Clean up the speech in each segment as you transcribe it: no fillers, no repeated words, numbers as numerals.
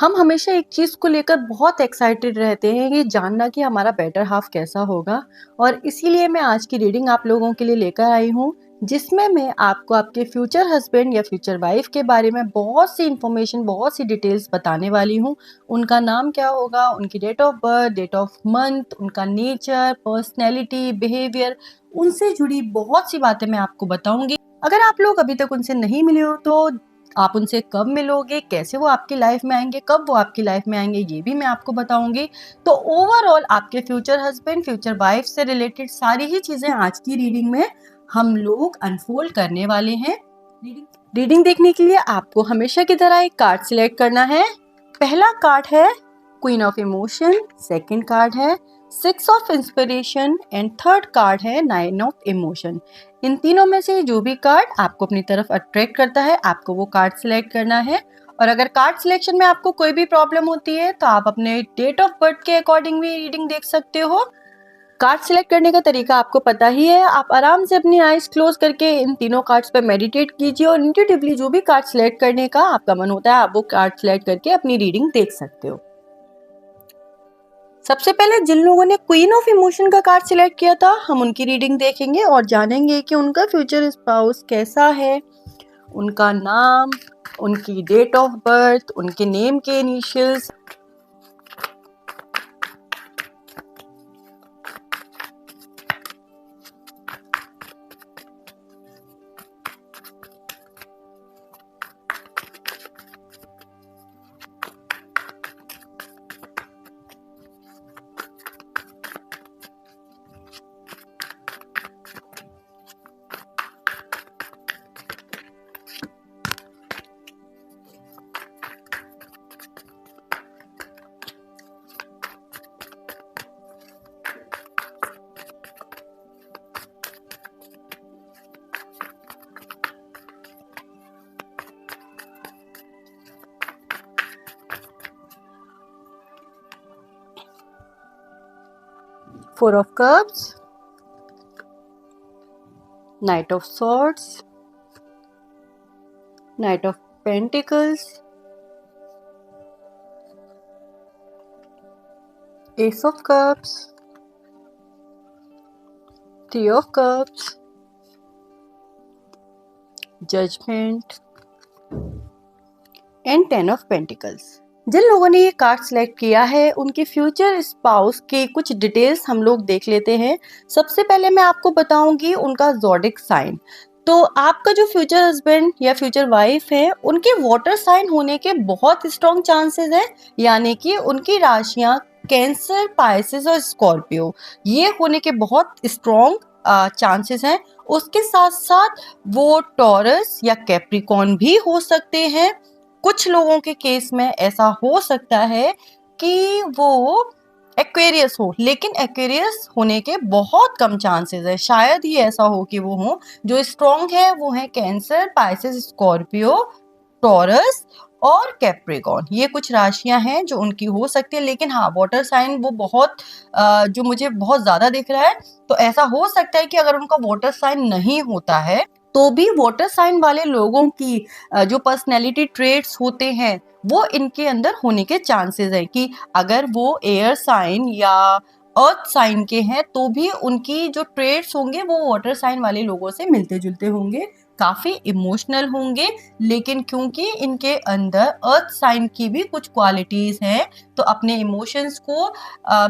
हम हमेशा एक चीज़ को लेकर बहुत एक्साइटेड रहते हैं, ये जानना कि हमारा बेटर हाफ कैसा होगा। और इसीलिए मैं आज की रीडिंग आप लोगों के लिए लेकर आई हूँ, जिसमें मैं आपको आपके फ्यूचर हस्बैंड या फ्यूचर वाइफ के बारे में बहुत सी इंफॉर्मेशन, बहुत सी डिटेल्स बताने वाली हूँ। उनका नाम क्या होगा, उनकी date of birth, date of month, उनका नेचर, पर्सनैलिटी, बिहेवियर, उनसे जुड़ी बहुत सी बातें मैं आपको बताऊंगी। अगर आप लोग अभी तक उनसे नहीं मिले हो तो आप उनसे कब मिलोगे, कैसे वो आपकी लाइफ में आएंगे, कब वो आपकी लाइफ में आएंगे, ये भी मैं आपको बताऊंगी। तो ओवरऑल आपके फ्यूचर हस्बैंड, फ्यूचर वाइफ से रिलेटेड सारी ही चीजें आज की रीडिंग में हम लोग अनफोल्ड करने वाले हैं। रीडिंग देखने के लिए आपको हमेशा की तरह एक कार्ड सिलेक्ट करना है। पहला कार्ड है queen of emotion, second card है six of inspiration and third card है नाइन ऑफ इमोशन। इन तीनों में से जो भी कार्ड आपको अपनी तरफ अट्रैक्ट करता है, आपको वो कार्ड सिलेक्ट करना है। और अगर कार्ड सिलेक्शन में आपको कोई भी प्रॉब्लम होती है तो आप अपने डेट ऑफ बर्थ के अकॉर्डिंग भी रीडिंग देख सकते हो। कार्ड सिलेक्ट करने का तरीका आपको पता ही है। आप आराम से अपनी आईज क्लोज करके इन तीनों कार्ड्स पर मेडिटेट कीजिए और इंट्यूटिवली जो भी कार्ड सिलेक्ट करने का आपका मन होता है, आप वो कार्ड सिलेक्ट करके अपनी रीडिंग देख सकते हो। सबसे पहले जिन लोगों ने क्वीन ऑफ इमोशन का कार्ड सिलेक्ट किया था, हम उनकी रीडिंग देखेंगे और जानेंगे कि उनका फ्यूचर स्पाउस कैसा है, उनका नाम, उनकी डेट ऑफ बर्थ, उनके नेम के initials. Four of Cups, Knight of Swords, Knight of Pentacles, Ace of Cups, Three of Cups, Judgment and ten of pentacles. जिन लोगों ने ये कार्ड सिलेक्ट किया है, उनके फ्यूचर स्पाउस के कुछ डिटेल्स हम लोग देख लेते हैं। सबसे पहले मैं आपको बताऊंगी उनका ज़ोडिक साइन। तो आपका जो फ्यूचर हस्बैंड या फ्यूचर वाइफ है, उनके वाटर साइन होने के बहुत स्ट्रॉन्ग चांसेस हैं, यानी कि उनकी राशियां कैंसर, पाइसेस और स्कॉर्पियो, ये होने के बहुत स्ट्रॉन्ग चांसेस हैं। उसके साथ साथ वो टॉरस या कैप्रिकॉर्न भी हो सकते हैं। कुछ लोगों के केस में ऐसा हो सकता है कि वो एक्वेरियस हो, लेकिन एक्वेरियस होने के बहुत कम चांसेस है, शायद ही ऐसा हो कि वो हो। जो स्ट्रॉन्ग है वो है कैंसर, पाइसेस, स्कॉर्पियो, टॉरस और कैप्रिकॉर्न। ये कुछ राशियां हैं जो उनकी हो सकती है। लेकिन हाँ, वाटर साइन वो बहुत जो मुझे बहुत ज्यादा दिख रहा है। तो ऐसा हो सकता है कि अगर उनका वाटर साइन नहीं होता है तो भी वाटर साइन वाले लोगों की जो पर्सनैलिटी ट्रेट्स होते हैं वो इनके अंदर होने के चांसेस हैं कि अगर वो एयर साइन या अर्थ साइन के हैं तो भी उनकी जो ट्रेट्स होंगे वो वाटर साइन वाले लोगों से मिलते जुलते होंगे, काफी इमोशनल होंगे। लेकिन क्योंकि इनके अंदर अर्थ साइन की भी कुछ क्वालिटीज हैं, तो अपने इमोशंस को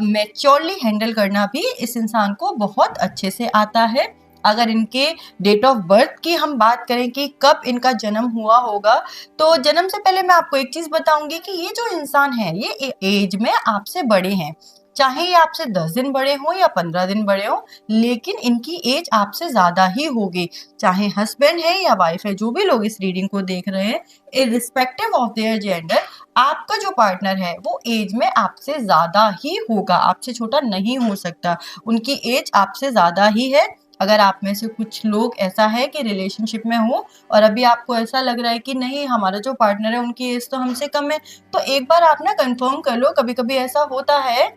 मैच्योरली हैंडल करना भी इस इंसान को बहुत अच्छे से आता है। अगर इनके डेट ऑफ बर्थ की हम बात करें कि कब इनका जन्म हुआ होगा, तो जन्म से पहले मैं आपको एक चीज बताऊंगी कि ये जो इंसान है ये एज में आपसे बड़े हैं। चाहे ये आपसे 10 दिन बड़े हो या 15 दिन बड़े हो, लेकिन इनकी एज आपसे ज्यादा ही होगी। चाहे हस्बैंड है या वाइफ है, जो भी लोग इस रीडिंग को देख रहे हैं, इररिस्पेक्टिव ऑफ देयर जेंडर, आपका जो पार्टनर है वो एज में आपसे ज्यादा ही होगा, आपसे छोटा नहीं हो सकता। उनकी एज आपसे ज्यादा ही है। अगर आप में से कुछ लोग ऐसा है कि रिलेशनशिप में हो और अभी आपको ऐसा लग रहा है कि नहीं, हमारा जो पार्टनर है उनकी एज तो हमसे कम है, तो एक बार आप ना कंफर्म कर लो। कभी कभी ऐसा होता है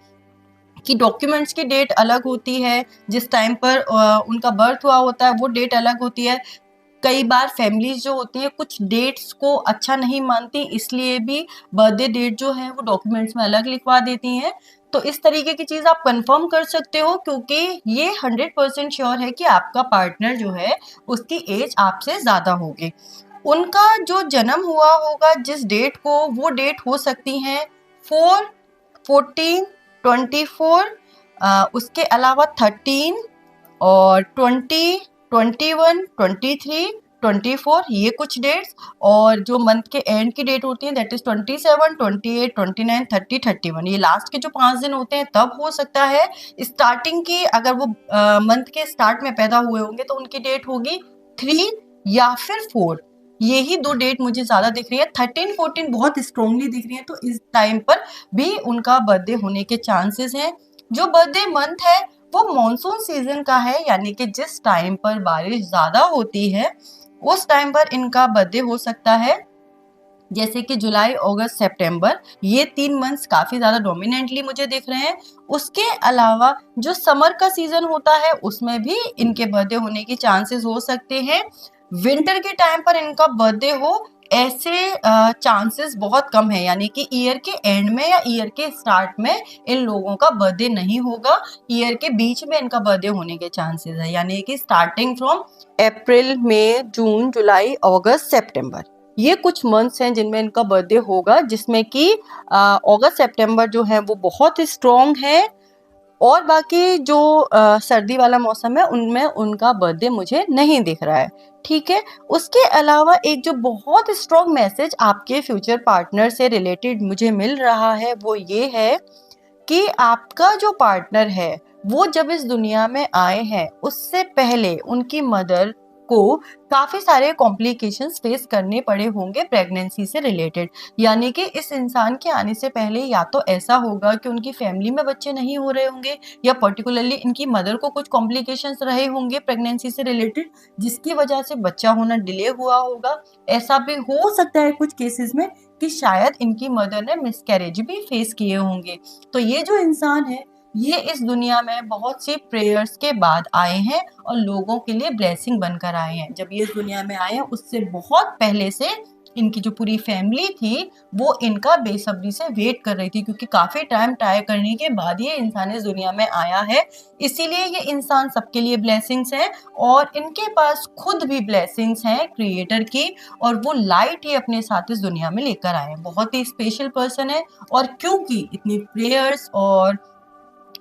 कि डॉक्यूमेंट्स की डेट अलग होती है, जिस टाइम पर उनका बर्थ हुआ होता है वो डेट अलग होती है। कई बार फैमिलीज जो होती हैं कुछ डेट्स को अच्छा नहीं मानती, इसलिए भी बर्थडे डेट जो है वो डॉक्यूमेंट्स में अलग लिखवा देती हैं। तो इस तरीके की चीज़ आप कंफर्म कर सकते हो, क्योंकि ये 100% श्योर है कि आपका पार्टनर जो है उसकी एज आपसे ज़्यादा होगी। उनका जो जन्म हुआ होगा जिस डेट को, वो डेट हो सकती हैं 4, 14, 24, उसके अलावा 13 और 20, 21, 23, 24, ये कुछ डेट्स। और जो मंथ के एंड की डेट होती है दैट इज 27, 28, 29, 30, 31, ये लास्ट के जो 5 दिन होते हैं तब हो सकता है। स्टार्टिंग की अगर वो मंथ के स्टार्ट में पैदा हुए होंगे तो उनकी डेट होगी 3 या फिर 4। यही 2 डेट मुझे ज्यादा दिख रही है। 13, 14 बहुत स्ट्रांगली दिख रही है, तो इस टाइम पर भी उनका बर्थडे होने के चांसेस हैं। जो बर्थडे मंथ है वो मॉनसून सीजन का है, यानी कि जिस टाइम पर बारिश ज्यादा होती है उस टाइम पर इनका बर्थडे हो सकता है। जैसे कि जुलाई, अगस्त, सितंबर, ये 3 मंथ्स काफी ज्यादा डोमिनेंटली मुझे दिख रहे हैं। उसके अलावा जो समर का सीजन होता है उसमें भी इनके बर्थडे होने की चांसेस हो सकते हैं। विंटर के टाइम पर इनका बर्थडे हो, ऐसे चांसेस बहुत कम है, यानी कि ईयर के एंड में या ईयर के स्टार्ट में इन लोगों का बर्थडे नहीं होगा। ईयर के बीच में इनका बर्थडे होने के चांसेस है, यानी कि स्टार्टिंग फ्रॉम अप्रैल, मई, जून, जुलाई, अगस्त, सितंबर, ये कुछ मंथ्स हैं जिनमें इनका बर्थडे होगा। जिसमें कि अगस्त, सितंबर जो है वो बहुत स्ट्रॉन्ग है, और बाकी जो सर्दी वाला मौसम है उनमें उनका बर्थडे मुझे नहीं दिख रहा है। ठीक है। उसके अलावा एक जो बहुत स्ट्रॉन्ग मैसेज आपके फ्यूचर पार्टनर से रिलेटेड मुझे मिल रहा है वो ये है कि आपका जो पार्टनर है वो जब इस दुनिया में आए हैं उससे पहले उनकी मदर को काफी सारे कॉम्प्लिकेशंस फेस करने पड़े होंगे प्रेगनेंसी से रिलेटेड। यानी कि इस इंसान के आने से पहले या तो ऐसा होगा कि उनकी फैमिली में बच्चे नहीं हो रहे होंगे, या पर्टिकुलरली इनकी मदर को कुछ कॉम्प्लिकेशंस रहे होंगे प्रेगनेंसी से रिलेटेड, जिसकी वजह से बच्चा होना डिले हुआ होगा। ऐसा भी हो सकता है कुछ केसेस में कि शायद इनकी मदर ने मिसकैरेज भी फेस किए होंगे। तो ये जो इंसान है ये इस दुनिया में बहुत सी प्रेयर्स के बाद आए हैं और लोगों के लिए ब्लेसिंग बनकर आए हैं। जब ये इस दुनिया में आए हैं उससे बहुत पहले से इनकी जो पूरी फैमिली थी वो इनका बेसब्री से वेट कर रही थी, क्योंकि काफी टाइम ट्राई करने के बाद ये इंसान इस दुनिया में आया है। इसीलिए ये इंसान सबके लिए ब्लेसिंग्स है, और इनके पास खुद भी ब्लेसिंग्स हैं क्रिएटर की, और वो लाइट ही अपने साथ इस दुनिया में लेकर आए हैं। बहुत ही स्पेशल पर्सन है, और क्योंकि इतनी प्रेयर्स और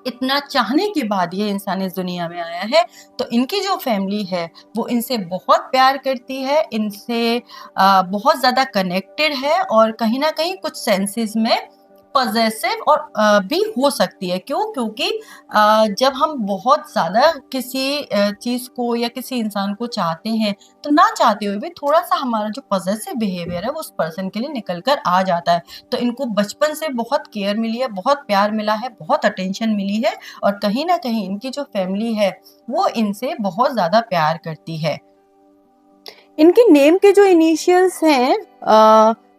इतना चाहने के बाद ये इंसान इस दुनिया में आया है, तो इनकी जो फैमिली है वो इनसे बहुत प्यार करती है, इनसे बहुत ज़्यादा कनेक्टेड है, और कहीं ना कहीं कुछ सेंसेस में पॉजेसिव और भी हो सकती है। क्यों? क्योंकि जब हम बहुत ज़्यादा किसी चीज़ को या किसी इंसान को चाहते हैं तो ना चाहते हुए भी थोड़ा सा हमारा जो पॉजेसिव बिहेवियर है वो उस पर्सन के लिए निकल कर आ जाता है। तो इनको बचपन से बहुत केयर मिली है, बहुत प्यार मिला है, बहुत अटेंशन मिली है, और कहीं ना कहीं इनकी जो फैमिली है वो इनसे बहुत ज़्यादा प्यार करती है। इनके नेम के जो इनिशियल्स हैं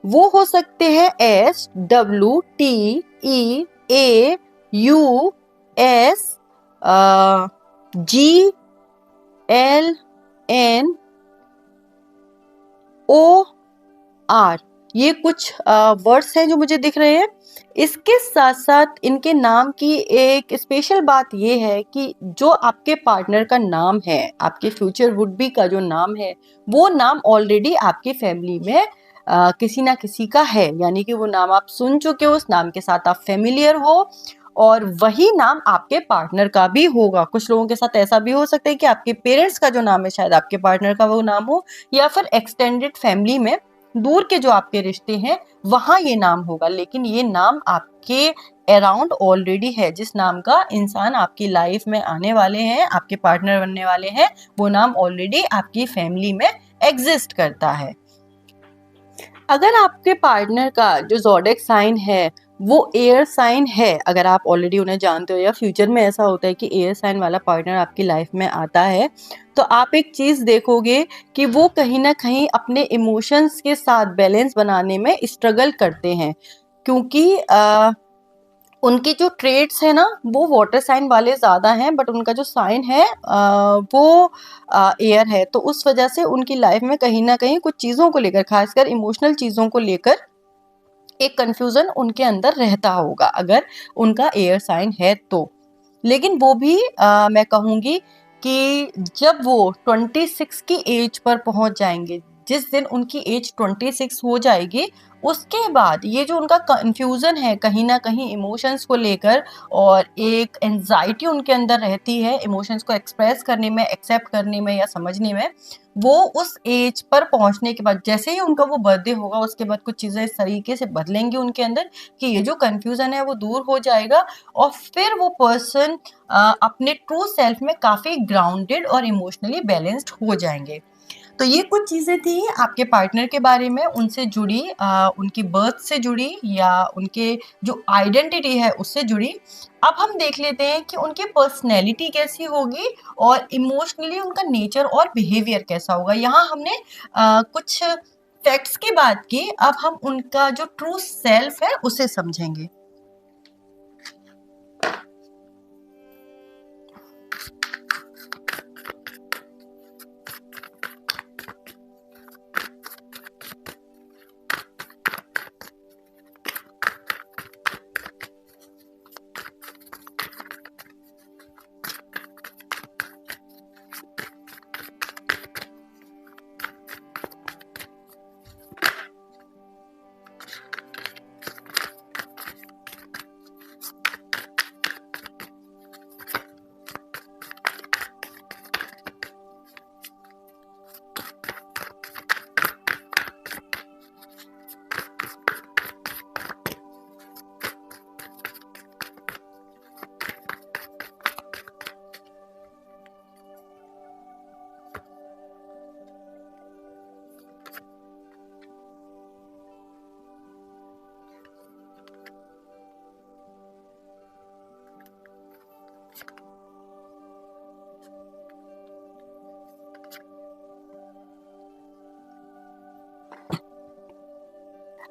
वो हो सकते हैं SWTEAUSGLNOR, ये कुछ वर्ड्स हैं जो मुझे दिख रहे हैं। इसके साथ साथ इनके नाम की एक स्पेशल बात ये है कि जो आपके पार्टनर का नाम है, आपके फ्यूचर वुड बी का जो नाम है, वो नाम ऑलरेडी आपकी फैमिली में किसी ना किसी का है, यानी कि वो नाम आप सुन चुके हो, उस नाम के साथ आप फेमिलियर हो, और वही नाम आपके पार्टनर का भी होगा। कुछ लोगों के साथ ऐसा भी हो सकता है कि आपके पेरेंट्स का जो नाम है शायद आपके पार्टनर का वो नाम हो, या फिर एक्सटेंडेड फैमिली में दूर के जो आपके रिश्ते हैं वहां ये नाम होगा, लेकिन ये नाम आपके अराउंड ऑलरेडी है। जिस नाम का इंसान आपकी लाइफ में आने वाले हैं, आपके पार्टनर बनने वाले हैं, वो नाम ऑलरेडी आपकी फैमिली में एग्जिस्ट करता है। अगर आपके पार्टनर का जो ज़ोडिएक साइन है वो एयर साइन है, अगर आप ऑलरेडी उन्हें जानते हो या फ्यूचर में ऐसा होता है कि एयर साइन वाला पार्टनर आपकी लाइफ में आता है, तो आप एक चीज़ देखोगे कि वो कहीं ना कहीं अपने इमोशंस के साथ बैलेंस बनाने में स्ट्रगल करते हैं, क्योंकि उनके जो ट्रेड्स है ना वो वाटर साइन वाले ज़्यादा हैं, बट उनका जो साइन है वो एयर है। तो उस वजह से उनकी लाइफ में कहीं ना कहीं कुछ चीज़ों को लेकर, खासकर इमोशनल चीज़ों को लेकर, एक कंफ्यूजन उनके अंदर रहता होगा अगर उनका एयर साइन है तो। लेकिन वो भी मैं कहूँगी कि जब वो 26 की एज पर पहुंच जाएंगे, जिस दिन उनकी एज 26 हो जाएगी, उसके बाद ये जो उनका कंफ्यूजन है कहीं ना कहीं इमोशंस को लेकर, और एक एंजाइटी उनके अंदर रहती है इमोशंस को एक्सप्रेस करने में, एक्सेप्ट करने में या समझने में, वो उस एज पर पहुंचने के बाद, जैसे ही उनका वो बर्थडे होगा, उसके बाद कुछ चीजें इस तरीके से बदलेंगी उनके अंदर कि ये जो कंफ्यूजन है वो दूर हो जाएगा, और फिर वो पर्सन अपने ट्रू सेल्फ में काफी ग्राउंडेड और इमोशनली बैलेंस्ड हो जाएंगे। तो ये कुछ चीजें थी आपके पार्टनर के बारे में, उनसे जुड़ी, उनकी बर्थ से जुड़ी या उनके जो आइडेंटिटी है उससे जुड़ी। अब हम देख लेते हैं कि उनकी पर्सनैलिटी कैसी होगी और इमोशनली उनका नेचर और बिहेवियर कैसा होगा। यहाँ हमने कुछ फैक्ट्स की बात की, अब हम उनका जो ट्रू सेल्फ है उसे समझेंगे।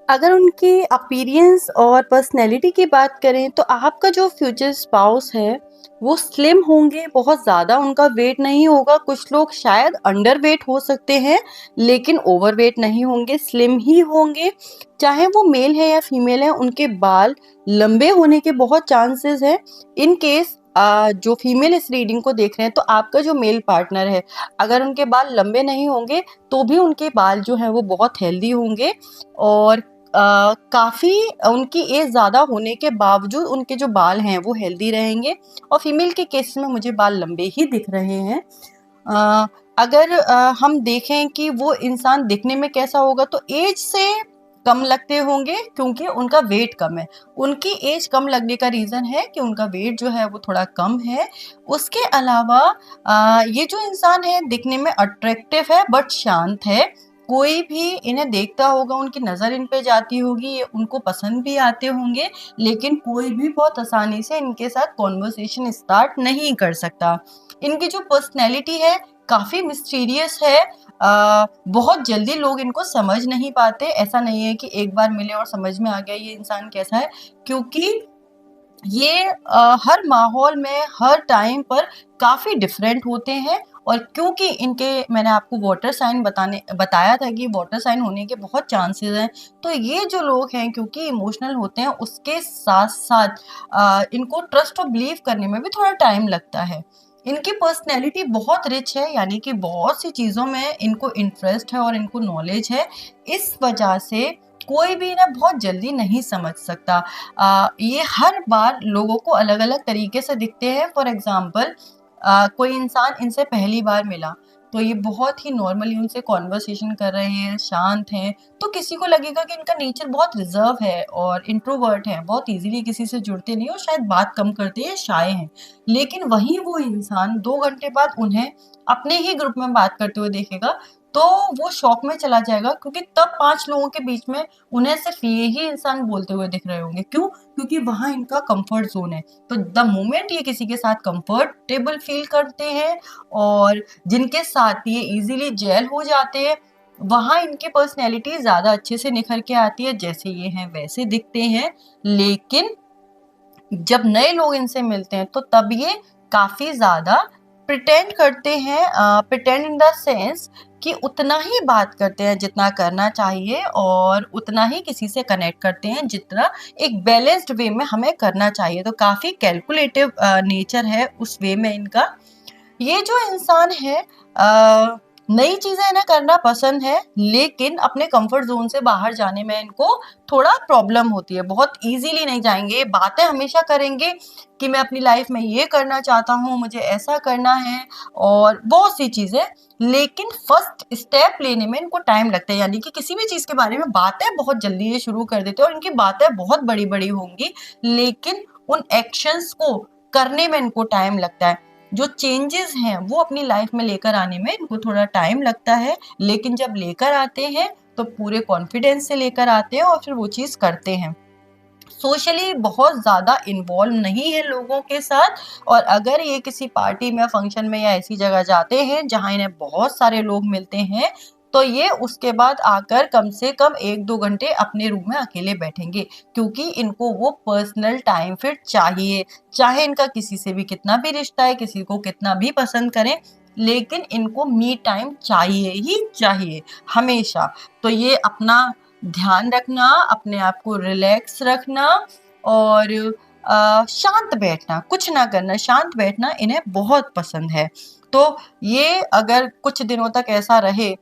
अगर उनकी अपीयरेंस और पर्सनैलिटी की बात करें तो आपका जो फ्यूचर स्पाउस है वो स्लिम होंगे, बहुत ज़्यादा उनका वेट नहीं होगा। कुछ लोग शायद अंडर वेट हो सकते हैं लेकिन ओवर वेट नहीं होंगे, स्लिम ही होंगे। चाहे वो मेल है या फीमेल है, उनके बाल लंबे होने के बहुत चांसेस हैं। इन केस जो फीमेल इस रीडिंग को देख रहे हैं तो आपका जो मेल पार्टनर है, अगर उनके बाल लंबे नहीं होंगे तो भी उनके बाल जो हैं वो बहुत हेल्दी होंगे, और काफ़ी उनकी एज ज़्यादा होने के बावजूद उनके जो बाल हैं वो हेल्दी रहेंगे। और फीमेल के केस में मुझे बाल लंबे ही दिख रहे हैं। अगर हम देखें कि वो इंसान दिखने में कैसा होगा तो एज से कम लगते होंगे क्योंकि उनका वेट कम है। उनकी एज कम लगने का रीज़न है कि उनका वेट जो है वो थोड़ा कम है। उसके अलावा ये जो इंसान है दिखने में अट्रैक्टिव है बट शांत है। कोई भी इन्हें देखता होगा, उनकी नज़र इन पे जाती होगी, ये उनको पसंद भी आते होंगे, लेकिन कोई भी बहुत आसानी से इनके साथ कॉन्वर्सेशन स्टार्ट नहीं कर सकता। इनकी जो पर्सनैलिटी है काफ़ी मिस्टीरियस है। बहुत जल्दी लोग इनको समझ नहीं पाते। ऐसा नहीं है कि एक बार मिले और समझ में आ गया ये इंसान कैसा है, क्योंकि ये हर माहौल में हर टाइम पर काफ़ी डिफरेंट होते हैं। और क्योंकि इनके, मैंने आपको वाटर साइन बताया था कि वाटर साइन होने के बहुत चांसेस हैं, तो ये जो लोग हैं क्योंकि इमोशनल होते हैं उसके साथ साथ इनको ट्रस्ट और बिलीव करने में भी थोड़ा टाइम लगता है। इनकी पर्सनैलिटी बहुत रिच है, यानी कि बहुत सी चीज़ों में इनको इंटरेस्ट है और इनको नॉलेज है। इस वजह से कोई भी इन्हें बहुत जल्दी नहीं समझ सकता। ये हर बार लोगों को अलग अलग तरीके से दिखते हैं। फॉर एग्जाम्पल, कोई इंसान इनसे पहली बार मिला तो ये बहुत ही नॉर्मली उनसे कॉन्वर्सेशन कर रहे हैं, शांत हैं, तो किसी को लगेगा कि इनका नेचर बहुत रिजर्व है और इंट्रोवर्ट है, बहुत इजीली किसी से जुड़ते नहीं और शायद बात कम करते हैं, शाय हैं। लेकिन वहीं वो इंसान 2 घंटे बाद उन्हें अपने ही ग्रुप में बात करते हुए देखेगा तो वो शॉक में चला जाएगा, क्योंकि तब 5 लोगों के बीच में उन्हें सिर्फ ये ही इंसान बोलते हुए दिख रहे होंगे। क्यों? क्योंकि वहाँ इनका कंफर्ट जोन है। तो द मोमेंट ये किसी के साथ कंफर्टेबल फील करते हैं और जिनके साथ ये इजीली जेल हो जाते हैं, वहाँ इनकी पर्सनैलिटी ज़्यादा अच्छे से निखर के आती है। जैसे ये हैं वैसे दिखते हैं, लेकिन जब नए लोग इनसे मिलते हैं तो तब ये काफी ज्यादा प्रिटेंड करते हैं, प्रिटेंड इन द सेंस कि उतना ही बात करते हैं जितना करना चाहिए और उतना ही किसी से कनेक्ट करते हैं जितना एक बैलेंस्ड वे में हमें करना चाहिए। तो काफी कैलकुलेटिव नेचर है उस वे में इनका। ये जो इंसान है नई चीजें इन्हें करना पसंद है, लेकिन अपने कंफर्ट जोन से बाहर जाने में इनको थोड़ा प्रॉब्लम होती है। बहुत इजीली नहीं जाएंगे, बातें हमेशा करेंगे कि मैं अपनी लाइफ में ये करना चाहता हूँ, मुझे ऐसा करना है और बहुत सी चीजें, लेकिन फर्स्ट स्टेप लेने में इनको टाइम लगता है। यानी कि किसी भी चीज के बारे में बातें बहुत जल्दी ये शुरू कर देते हैं और इनकी बातें बहुत बड़ी बड़ी होंगी, लेकिन उन एक्शंस को करने में इनको टाइम लगता है। जो चेंजेस हैं वो अपनी लाइफ में लेकर आने में इनको थोड़ा टाइम लगता है, लेकिन जब लेकर आते हैं तो पूरे कॉन्फिडेंस से लेकर आते हैं और फिर वो चीज करते हैं। सोशली बहुत ज्यादा इन्वॉल्व नहीं है लोगों के साथ, और अगर ये किसी पार्टी में, फंक्शन में या ऐसी जगह जाते हैं जहां इन्हें बहुत सारे लोग मिलते हैं, तो ये उसके बाद आकर कम से कम 1-2 घंटे अपने रूम में अकेले बैठेंगे, क्योंकि इनको वो पर्सनल टाइम फिर चाहिए। चाहे इनका किसी से भी कितना भी रिश्ता है, किसी को कितना भी पसंद करें, लेकिन इनको मी टाइम चाहिए ही चाहिए हमेशा। तो ये अपना ध्यान रखना, अपने आप को रिलैक्स रखना और शांत बैठना, कुछ ना करना, शांत बैठना इन्हें बहुत पसंद है। तो ये अगर कुछ दिनों तक ऐसा रहे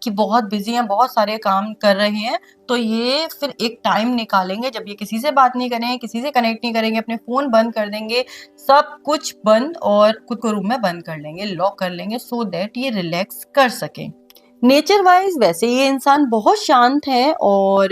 कि बहुत बिजी हैं, बहुत सारे काम कर रहे हैं, तो ये फिर एक टाइम निकालेंगे जब ये किसी से बात नहीं करेंगे, किसी से कनेक्ट नहीं करेंगे, अपने फोन बंद कर देंगे, सब कुछ बंद, और खुद को रूम में बंद कर लेंगे, लॉक कर लेंगे, सो दैट ये रिलैक्स कर सके। नेचर वाइज वैसे ये इंसान बहुत शांत है और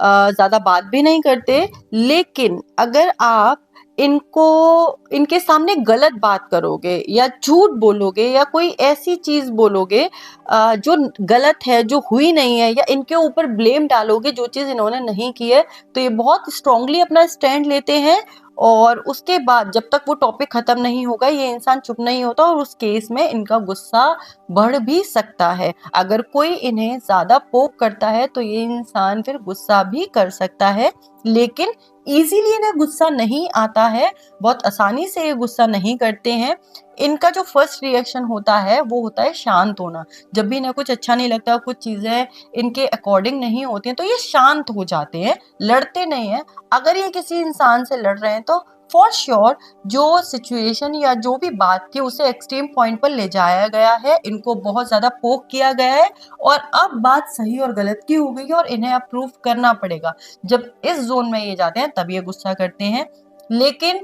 ज्यादा बात भी नहीं करते, लेकिन अगर आप इनको, इनके सामने गलत बात करोगे या झूठ बोलोगे या कोई ऐसी चीज बोलोगे जो गलत है, जो हुई नहीं है, या इनके ऊपर ब्लेम डालोगे जो चीज इन्होंने नहीं की है, तो ये बहुत स्ट्रांगली अपना स्टैंड लेते हैं। और उसके बाद जब तक वो टॉपिक खत्म नहीं होगा ये इंसान चुप नहीं होता, और उस केस में इनका गुस्सा बढ़ भी सकता है। अगर कोई इन्हें ज्यादा पोक करता है तो ये इंसान फिर गुस्सा भी कर सकता है, लेकिन इजीली इन्हें गुस्सा नहीं आता है, बहुत आसानी से ये गुस्सा नहीं करते हैं। इनका जो फर्स्ट रिएक्शन होता है वो होता है शांत होना। जब भी इन्हें कुछ अच्छा नहीं लगता, कुछ चीजें इनके अकॉर्डिंग नहीं होती हैं, तो ये शांत हो जाते हैं, लड़ते नहीं हैं। अगर ये किसी इंसान से लड़ रहे हैं तो फॉर श्योर जो सिचुएशन या जो भी बात थी उसे एक्सट्रीम पॉइंट पर ले जाया गया है, इनको बहुत ज्यादा पोक किया गया है, और अब बात सही और गलत की हो गई है और इन्हें अब प्रूफ करना पड़ेगा। जब इस जोन में ये जाते हैं तब ये गुस्सा करते हैं। लेकिन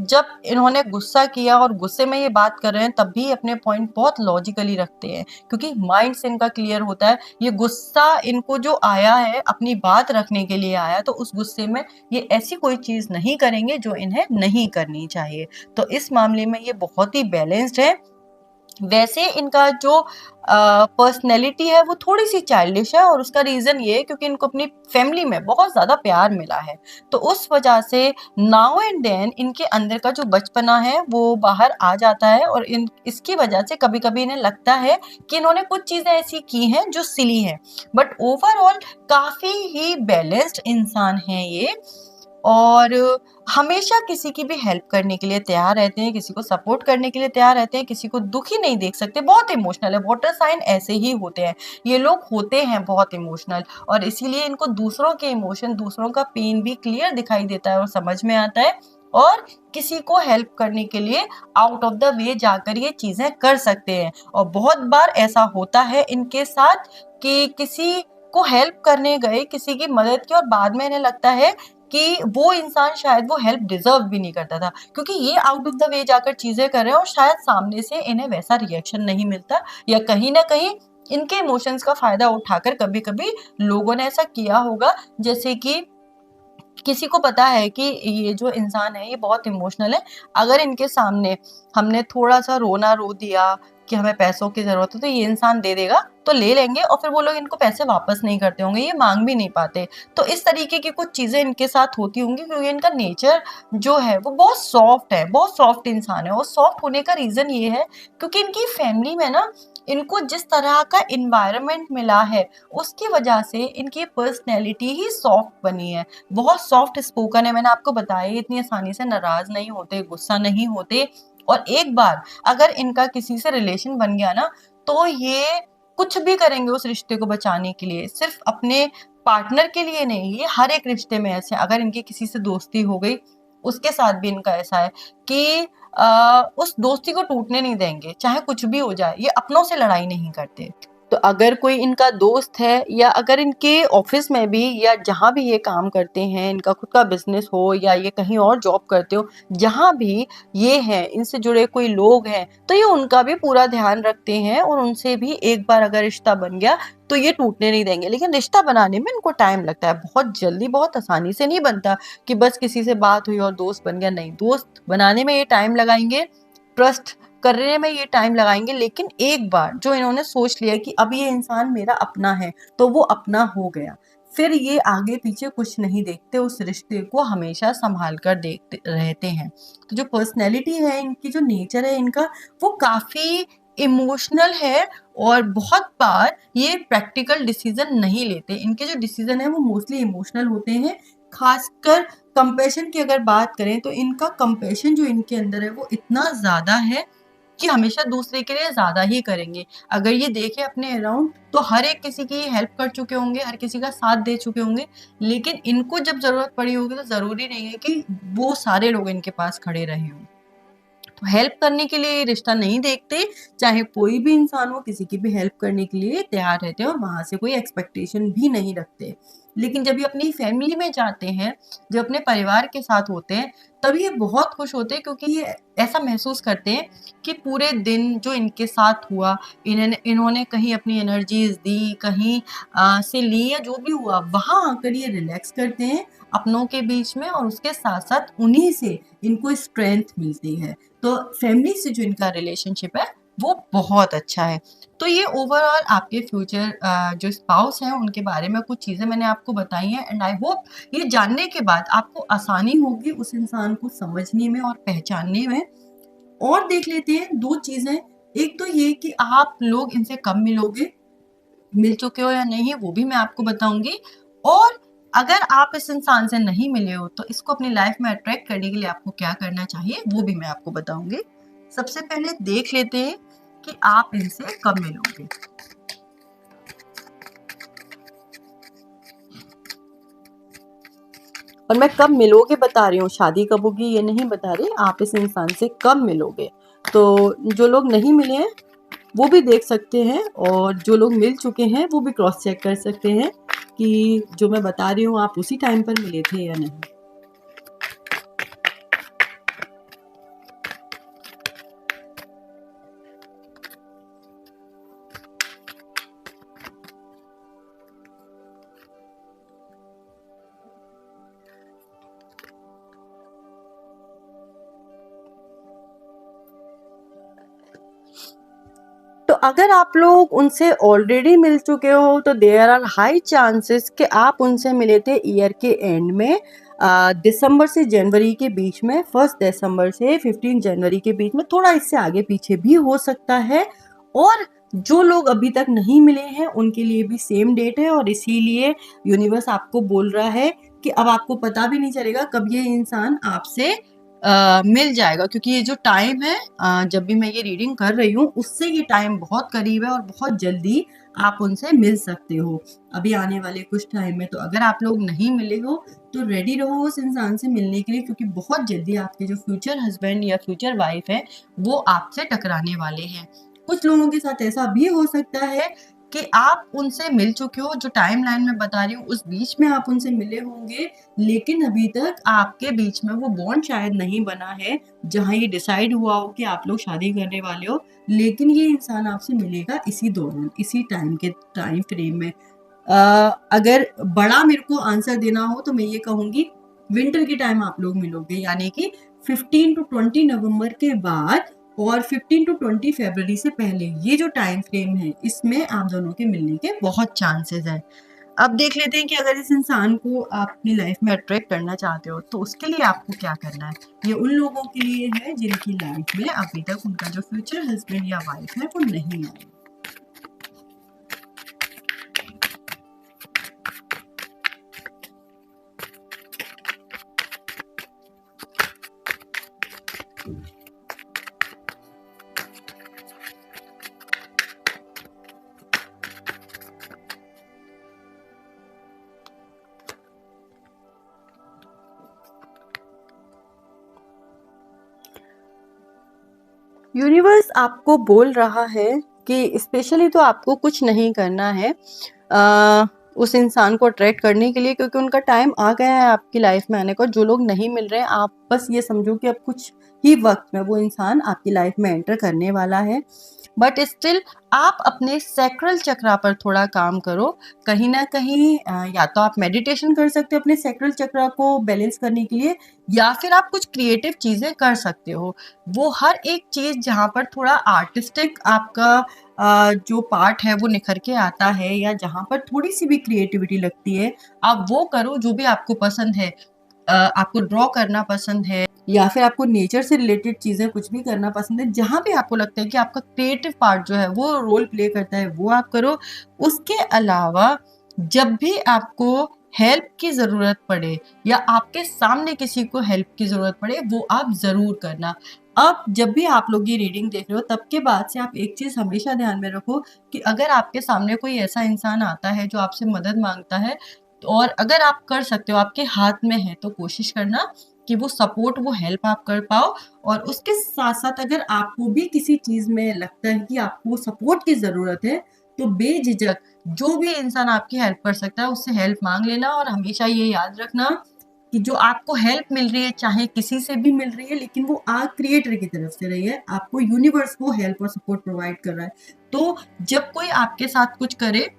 जब इन्होंने गुस्सा किया और गुस्से में ये बात कर रहे हैं तब भी अपने पॉइंट बहुत लॉजिकली रखते हैं, क्योंकि माइंड से इनका क्लियर होता है। ये गुस्सा इनको जो आया है अपनी बात रखने के लिए आया, तो उस गुस्से में ये ऐसी कोई चीज नहीं करेंगे जो इन्हें नहीं करनी चाहिए। तो इस मामले में ये बहुत ही बैलेंस्ड है। वैसे इनका जो पर्सनैलिटी है वो थोड़ी सी चाइल्डिश है, और उसका रीजन ये है क्योंकि इनको अपनी फैमिली में बहुत ज्यादा प्यार मिला है, तो उस वजह से नाउ एंड देन इनके अंदर का जो बचपना है वो बाहर आ जाता है, और इसकी वजह से कभी कभी इन्हें लगता है कि इन्होंने कुछ चीजें ऐसी की हैं जो सिली हैं, बट ओवरऑल काफी ही बैलेंस्ड इंसान है ये, और हमेशा किसी की भी हेल्प करने के लिए तैयार रहते हैं, किसी को सपोर्ट करने के लिए तैयार रहते हैं, किसी को दुखी नहीं देख सकते। बहुत इमोशनल है, वाटर साइन ऐसे ही होते हैं, ये लोग होते हैं बहुत इमोशनल, और इसीलिए इनको दूसरों के इमोशन, दूसरों का पेन भी क्लियर दिखाई देता है और समझ में आता है, और किसी को हेल्प करने के लिए आउट ऑफ द वे जाकर ये चीजें कर सकते हैं। और बहुत बार ऐसा होता है इनके साथ कि किसी को हेल्प करने गए, किसी की मदद की, और बाद में इन्हें लगता है कि वो इंसान शायद वो हेल्प डिजर्व भी नहीं करता था, क्योंकि ये आउट ऑफ द वे जाकर चीजें कर रहे हैं और शायद सामने से इन्हें वैसा रिएक्शन नहीं मिलता, या कहीं ना कहीं इनके इमोशंस का फायदा उठाकर कभी कभी लोगों ने ऐसा किया होगा। जैसे कि किसी को पता है कि ये जो इंसान है ये बहुत इमोशनल है, अगर इनके सामने हमने थोड़ा सा रोना रो दिया कि हमें पैसों की जरूरत है, तो ये इंसान दे देगा, तो ले लेंगे, और फिर वो लोग इनको पैसे वापस नहीं करते होंगे, ये मांग भी नहीं पाते। तो इस तरीके की कुछ चीजें इनके साथ होती होंगी, क्योंकि इनका नेचर जो है वो बहुत सॉफ्ट है, बहुत सॉफ्ट इंसान है। और सॉफ्ट होने का रीजन ये है क्योंकि इनकी फैमिली में ना इनको जिस तरह का इन्वायरमेंट मिला है उसकी वजह से इनकी पर्सनैलिटी ही सॉफ्ट बनी है, बहुत सॉफ्ट स्पोकन है। मैंने आपको बताया इतनी आसानी से नाराज नहीं होते, गुस्सा नहीं होते। और एक बार अगर इनका किसी से रिलेशन बन गया ना, तो ये कुछ भी करेंगे उस रिश्ते को बचाने के लिए। सिर्फ अपने पार्टनर के लिए नहीं, ये हर एक रिश्ते में ऐसे, अगर इनकी किसी से दोस्ती हो गई उसके साथ भी इनका ऐसा है कि उस दोस्ती को टूटने नहीं देंगे, चाहे कुछ भी हो जाए। ये अपनों से लड़ाई नहीं करते। तो अगर कोई इनका दोस्त है या अगर इनके ऑफिस में भी या जहाँ भी ये काम करते हैं, इनका खुद का बिजनेस हो या ये कहीं और जॉब करते हो, जहाँ भी ये हैं, इनसे जुड़े कोई लोग हैं, तो ये उनका भी पूरा ध्यान रखते हैं और उनसे भी एक बार अगर रिश्ता बन गया तो ये टूटने नहीं देंगे। लेकिन रिश्ता बनाने में इनको टाइम लगता है, बहुत जल्दी बहुत आसानी से नहीं बनता कि बस किसी से बात हुई और दोस्त बन गया। नहीं, दोस्त बनाने में ये टाइम लगाएंगे, ट्रस्ट करने में ये टाइम लगाएंगे। लेकिन एक बार जो इन्होंने सोच लिया कि अब ये इंसान मेरा अपना है, तो वो अपना हो गया, फिर ये आगे पीछे कुछ नहीं देखते, उस रिश्ते को हमेशा संभाल कर देखते रहते हैं। तो जो पर्सनैलिटी है इनकी, जो नेचर है इनका, वो काफी इमोशनल है और बहुत बार ये प्रैक्टिकल डिसीजन नहीं लेते। इनके जो डिसीजन है वो मोस्टली इमोशनल होते हैं। खासकर कंपैशन की अगर बात करें तो इनका कंपैशन जो इनके अंदर है वो इतना ज़्यादा है कि हमेशा दूसरे के लिए ज़्यादा ही करेंगे। अगर ये देखें अपने अराउंड तो हर एक किसी की हेल्प कर चुके होंगे, हर किसी का साथ दे चुके होंगे। लेकिन इनको जब ज़रूरत पड़ी होगी तो ज़रूरी नहीं है कि वो सारे लोग इनके पास खड़े रहे हों। तो हेल्प करने के लिए रिश्ता नहीं देखते, चाहे कोई भी इंसान हो, किसी की भी हेल्प करने के लिए तैयार रहते हैं और वहाँ से कोई एक्सपेक्टेशन भी नहीं रखते। लेकिन जब ये अपनी फैमिली में जाते हैं, जब अपने परिवार के साथ होते हैं, तब ये बहुत खुश होते हैं क्योंकि ये ऐसा महसूस करते हैं कि पूरे दिन जो इनके साथ हुआ, इन्होंने कहीं अपनी एनर्जीज दी, कहीं से ली या जो भी हुआ, वहाँ आकर ये रिलैक्स करते हैं अपनों के बीच में, और उसके साथ साथ उन्हीं से इनको स्ट्रेंथ मिलती है। तो फैमिली से जो इनका रिलेशनशिप है वो बहुत अच्छा है। तो ये ओवरऑल आपके फ्यूचर जो स्पाउस हैं उनके बारे में कुछ चीज़ें मैंने आपको बताई हैं, एंड आई होप ये जानने के बाद आपको आसानी होगी उस इंसान को समझने में और पहचानने में। और देख लेते हैं दो चीज़ें। एक तो ये कि आप लोग इनसे कब मिलोगे, मिल चुके हो या नहीं, वो भी मैं आपको बताऊंगी। और अगर आप इस इंसान से नहीं मिले हो तो इसको अपनी लाइफ में अट्रैक्ट करने के लिए आपको क्या करना चाहिए, वो भी मैं आपको बताऊंगी। सबसे पहले देख लेते हैं कि आप इनसे कब मिलोगे। और मैं कब मिलोगे बता रही हूँ, शादी कब होगी ये नहीं बता रही, आप इस इंसान से कब मिलोगे। तो जो लोग नहीं मिले हैं वो भी देख सकते हैं, और जो लोग मिल चुके हैं वो भी क्रॉस चेक कर सकते हैं कि जो मैं बता रही हूँ आप उसी टाइम पर मिले थे या नहीं। तो अगर आप लोग उनसे ऑलरेडी मिल चुके हो तो देयर आर हाई चांसेस कि आप उनसे मिले थे ईयर के एंड में, दिसंबर से जनवरी के बीच में, 1 दिसंबर से 15 जनवरी के बीच में, थोड़ा इससे आगे पीछे भी हो सकता है। और जो लोग अभी तक नहीं मिले हैं उनके लिए भी सेम डेट है, और इसीलिए यूनिवर्स आपको बोल रहा है कि अब आपको पता भी नहीं चलेगा कब ये इंसान आपसे मिल जाएगा, क्योंकि ये जो टाइम है जब भी मैं ये रीडिंग कर रही हूँ उससे ये टाइम बहुत करीब है और बहुत जल्दी आप उनसे मिल सकते हो अभी आने वाले कुछ टाइम में। तो अगर आप लोग नहीं मिले हो तो रेडी रहो उस इंसान से मिलने के लिए, क्योंकि बहुत जल्दी आपके जो फ्यूचर हस्बैंड या फ्यूचर वाइफ है वो आपसे टकराने वाले हैं। कुछ लोगों के साथ ऐसा भी हो सकता है कि आप उनसे मिल चुके हो, जो टाइम लाइन में बता रही हूँ उस बीच में आप उनसे मिले होंगे, लेकिन अभी तक आपके बीच में वो बॉन्ड शायद नहीं बना है जहाँ ये डिसाइड हुआ हो कि आप लोग शादी करने वाले हो। लेकिन ये इंसान आपसे मिलेगा इसी दौरान, इसी टाइम फ्रेम में। अगर बड़ा मेरे को आंसर देना हो तो मैं ये कहूँगी विंटर के टाइम आप लोग मिलोगे, यानी कि 15 टू 20 नवंबर के बाद और 15 टू 20 फरवरी से पहले, ये जो टाइम फ्रेम है इसमें आप दोनों के मिलने के बहुत चांसेस हैं। अब देख लेते हैं कि अगर इस इंसान को आप अपनी लाइफ में अट्रैक्ट करना चाहते हो तो उसके लिए आपको क्या करना है। ये उन लोगों के लिए है जिनकी लाइफ में अभी तक उनका जो फ्यूचर हस्बैंड या वाइफ है वो नहीं आया। यूनिवर्स आपको बोल रहा है कि स्पेशली तो आपको कुछ नहीं करना है उस इंसान को अट्रैक्ट करने के लिए, क्योंकि उनका टाइम आ गया है आपकी लाइफ में आने का। जो लोग नहीं मिल रहे हैं, आप बस ये समझो कि अब कुछ ही वक्त में वो इंसान आपकी लाइफ में एंटर करने वाला है। बट स्टिल आप अपने सैक्रल चक्रा पर थोड़ा काम करो। कहीं ना कहीं या तो आप मेडिटेशन कर सकते हो अपने सैक्रल चक्रा को बैलेंस करने के लिए, या फिर आप कुछ क्रिएटिव चीज़ें कर सकते हो। वो हर एक चीज़ जहाँ पर थोड़ा आर्टिस्टिक आपका जो पार्ट है वो निखर के आता है, या जहाँ पर थोड़ी सी भी क्रिएटिविटी लगती है, आप वो करो। जो भी आपको पसंद है, आपको ड्रॉ करना पसंद है, या फिर आपको नेचर से रिलेटेड चीज़ें कुछ भी करना पसंद है, जहाँ भी आपको लगता है कि आपका क्रिएटिव पार्ट जो है वो रोल प्ले करता है, वो आप करो। उसके अलावा जब भी आपको हेल्प की ज़रूरत पड़े, या आपके सामने किसी को हेल्प की ज़रूरत पड़े, वो आप ज़रूर करना। अब जब भी आप लोग ये रीडिंग देख रहे हो, तब के बाद से आप एक चीज़ हमेशा ध्यान में रखो कि अगर आपके सामने कोई ऐसा इंसान आता है जो आपसे मदद मांगता है, और अगर आप कर सकते हो, आपके हाथ में है, तो कोशिश करना कि वो सपोर्ट, वो हेल्प आप कर पाओ। और उसके साथ साथ अगर आपको भी किसी चीज़ में लगता है कि आपको सपोर्ट की ज़रूरत है, तो बेझिझक जो भी इंसान आपकी हेल्प कर सकता है उससे हेल्प मांग लेना। और हमेशा ये याद रखना कि जो आपको हेल्प मिल रही है, चाहे किसी से भी मिल रही है, लेकिन वो आग क्रिएटर की तरफ से रही है। आपको यूनिवर्स वो हेल्प और सपोर्ट प्रोवाइड कर रहा है। तो जब कोई आपके साथ कुछ करे,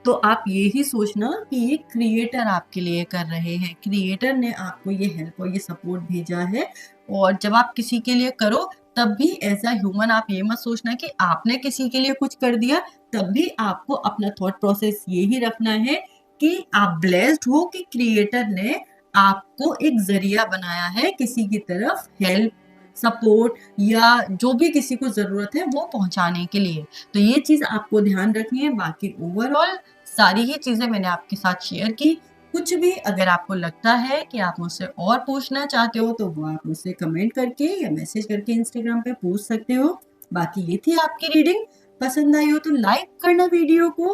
तो आप ये ही सोचना कि ये क्रिएटर आपके लिए कर रहे हैं, क्रिएटर ने आपको ये हेल्प और ये सपोर्ट भेजा है। और जब आप किसी के लिए करो, तब भी एज अ ह्यूमन आप ये मत सोचना कि आपने किसी के लिए कुछ कर दिया। तब भी आपको अपना थॉट प्रोसेस ये ही रखना है कि आप ब्लेस्ड हो कि क्रिएटर ने आपको एक जरिया बनाया है किसी की तरफ हेल्प, सपोर्ट, या जो भी किसी को जरूरत है वो पहुंचाने के लिए। तो ये चीज आपको ध्यान रखनी है। बाकी ओवरऑल सारी ही चीजें मैंने आपके साथ शेयर की। कुछ भी अगर आपको लगता है कि आप मुझसे और पूछना चाहते हो, तो वो आप मुझसे कमेंट करके या मैसेज करके इंस्टाग्राम पे पूछ सकते हो। बाकी ये थी आपकी रीडिंग। पसंद आई हो तो लाइक करना वीडियो को,